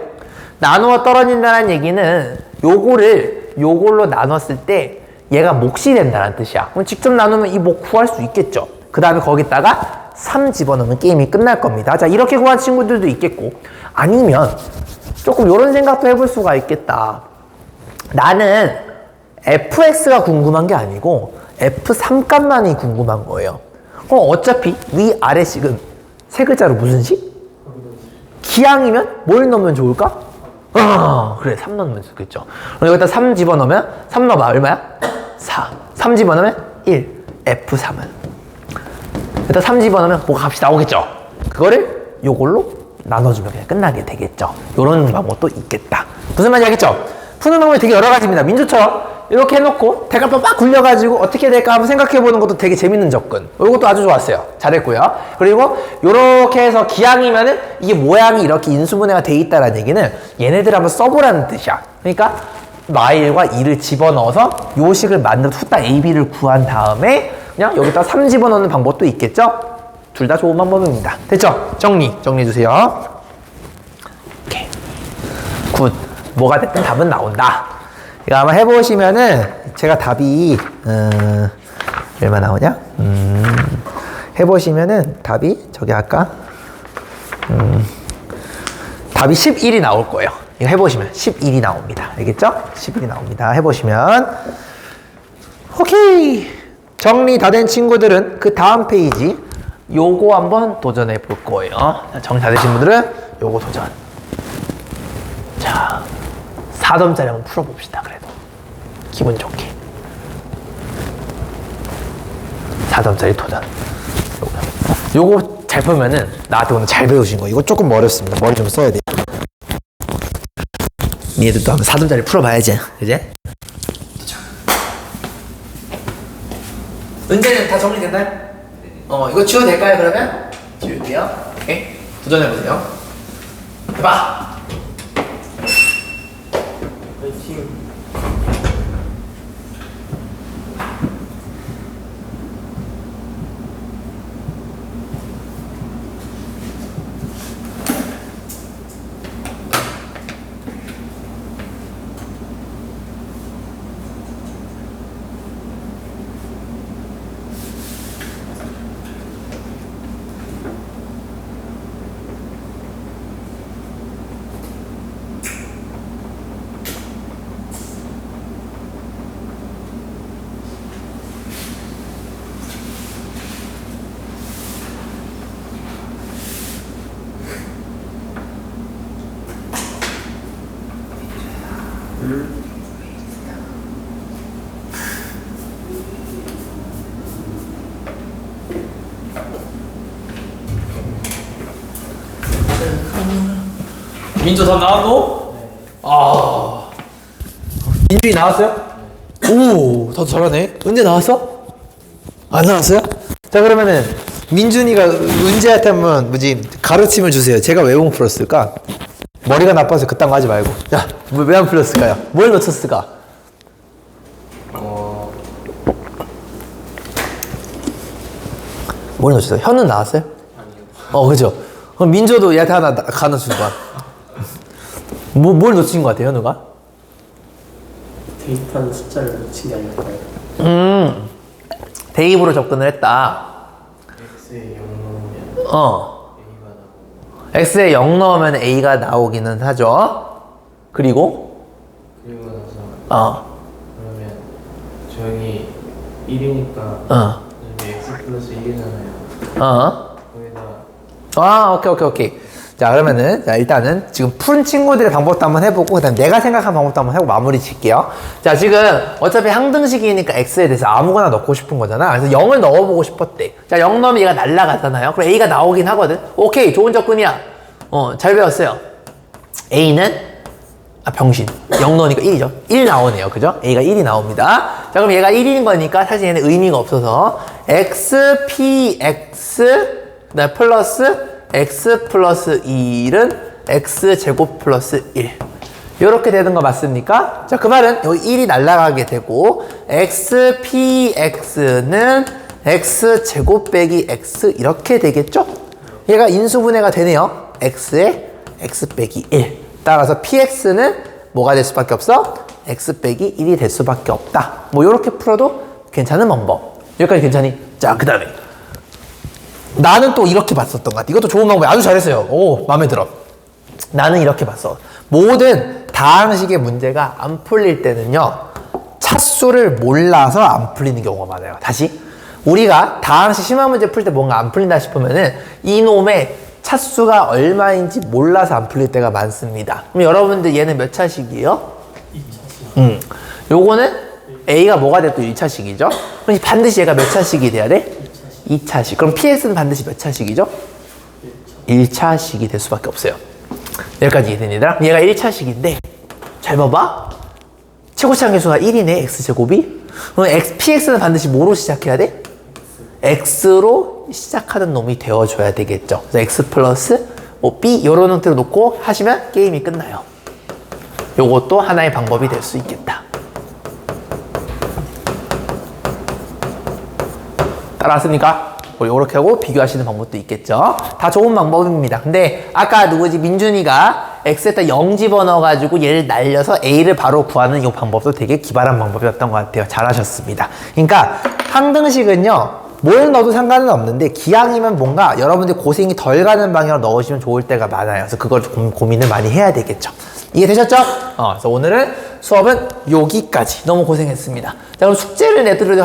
나누어 떨어진다는 얘기는 요거를 요걸로 나눴을 때 얘가 몫이 된다는 뜻이야. 그럼 직접 나누면 이 몫 구할 수 있겠죠. 그 다음에 거기다가 3 집어넣으면 게임이 끝날 겁니다. 자, 이렇게 구한 친구들도 있겠고, 아니면 조금 이런 생각도 해볼 수가 있겠다. 나는 fx가 궁금한 게 아니고 f3 값만이 궁금한 거예요. 그럼 어차피 위아래식은 세 글자로 무슨 식? 기항이면 뭘 넣으면 좋을까? 그래, 3 넣으면 좋겠죠. 그럼 여기다 3 집어넣으면 3 넣어봐. 얼마야? 4. 3 집어넣으면 1. f3은 일단 3 집어넣으면 뭐가 값이 나오겠죠. 그거를 요걸로 나눠주면 그냥 끝나게 되겠죠. 요런 방법도 있겠다. 무슨 말인지 알겠죠? 푸는 방법이 되게 여러 가지입니다. 민주처럼 이렇게 해놓고 대각선 막 굴려가지고 어떻게 될까 한번 생각해보는 것도 되게 재밌는 접근. 이것도 아주 좋았어요. 잘했고요. 그리고 이렇게 해서 기항이면은 이게 모양이 이렇게 인수분해가 돼 있다는 얘기는 얘네들 한번 써보라는 뜻이야. 그러니까 마일과 2를 집어넣어서 요 식을 만들어 후딱 AB를 구한 다음에 그냥 여기다 3 집어넣는 방법도 있겠죠? 둘 다 좋은 방법입니다. 됐죠? 정리해주세요. 오케이. 굿. 뭐가 됐든 답은 나온다. 이거 아마 해보시면은 제가 답이 얼마 나오냐? 해보시면은 답이 저기 아까 답이 11이 나올 거예요. 이거 해보시면 11이 나옵니다. 알겠죠? 11이 나옵니다. 해보시면 오케이. 정리 다 된 친구들은 그 다음 페이지 요거 한번 도전해 볼 거예요. 자, 정리 다 되신 분들은 요거 도전. 자, 4점짜리 한번 풀어봅시다. 그래도 기분 좋게 4점짜리 도전. 요거 잘 풀면은 나한테 오늘 잘 배우신 거. 이거 조금 어렵습니다. 머리 좀 써야 돼. 니네들도 한번 4점짜리 풀어봐야지. 그제? 은재는 다 정리됐나요? 이거 지워도 될까요, 그러면? 지울게요. 오케이. 도전해보세요. 해봐! 파이팅. 민조 답 나왔노? 네. 아. 민준이 나왔어요? 오, 더 잘하네. 은재 나왔어? 안 나왔어요? 자, 그러면은 민준이가 은재한테 한번 가르침을 주세요. 제가 왜 못 풀었을까? 머리가 나빠서 그딴 거 하지 말고. 자, 왜 안 풀렸을까요? 뭘 놓쳤을까? 뭘 놓쳤어요? 현은 나왔어요? 아니요. 그죠? 그럼 민조도 얘한테 하나 가르쳐 봐. 뭘 놓친 것 같아요, 현우가? 데이터는 숫자를 놓친 게 아닐까요? 대입으로 접근을 했다. x에 0 넣으면 a가 나오고 x에 0 넣으면 a가 나오기는 하죠. 그리고 나서 그러면 저기 1이니까 x 플러스 1이잖아요. 거기다 오케이. 자, 그러면은, 자, 일단은 지금 푼 친구들의 방법도 한번 해보고, 그 다음 내가 생각한 방법도 한번 해보고 마무리 짓게요. 자, 지금 어차피 항등식이니까 x에 대해서 아무거나 넣고 싶은 거잖아. 그래서 0을 넣어보고 싶었대. 자, 0 넣으면 얘가 날라가잖아요. 그럼 a가 나오긴 하거든. 오케이, 좋은 접근이야. 잘 배웠어요. a는, 병신. 0 넣으니까 1이죠. 1 나오네요. 그죠? a가 1이 나옵니다. 자, 그럼 얘가 1인 거니까 사실 얘는 의미가 없어서, x, px, 그다음 플러스 x 플러스 1은 x제곱 플러스 1 이렇게 되는 거 맞습니까? 자, 그 말은 여기 1이 날아가게 되고 x, px는 x제곱 빼기 x 이렇게 되겠죠? 얘가 인수분해가 되네요. x에 x 빼기 1 따라서 px는 뭐가 될 수밖에 없어? x 빼기 1이 될 수밖에 없다. 뭐 이렇게 풀어도 괜찮은 방법. 여기까지 괜찮니? 자, 그 다음에 나는 또 이렇게 봤었던 것 같아. 이것도 좋은 방법이야. 아주 잘했어요. 오, 마음에 들어. 나는 이렇게 봤어. 모든 다항식의 문제가 안 풀릴 때는요, 차수를 몰라서 안 풀리는 경우가 많아요. 다시. 우리가 다항식 심화 문제 풀 때 뭔가 안 풀린다 싶으면은 이놈의 차수가 얼마인지 몰라서 안 풀릴 때가 많습니다. 그럼 여러분들 얘는 몇 차식이에요? 2차식. 요거는 A가 뭐가 돼도 1차식이죠? 그럼 반드시 얘가 몇 차식이 돼야 돼? 2차식. 그럼 PX는 반드시 몇 차식이죠? 1차식이 될 수밖에 없어요. 여기까지 이해됩니다. 얘가 1차식인데 잘 봐봐. 최고치 함계수가 1이네, x제곱이. 그럼 px는 반드시 뭐로 시작해야 돼? x로 시작하는 놈이 되어줘야 되겠죠. 그래서 x 플러스 뭐 b 이런 형태로 놓고 하시면 게임이 끝나요. 요것도 하나의 방법이 될 수 있겠다. 따라왔습니까? 이렇게 하고 비교하시는 방법도 있겠죠. 다 좋은 방법입니다. 근데 아까 누구지? 민준이가 x에다 0 집어넣어가지고 얘를 날려서 a를 바로 구하는 이 방법도 되게 기발한 방법이었던 것 같아요. 잘하셨습니다. 그러니까 항등식은요. 뭘 넣어도 상관은 없는데 기항이면 뭔가 여러분들 고생이 덜 가는 방향으로 넣으시면 좋을 때가 많아요. 그래서 그걸 고민을 많이 해야 되겠죠. 이해되셨죠? 그래서 오늘은 수업은 여기까지. 너무 고생했습니다. 자, 그럼 숙제를 내드리도록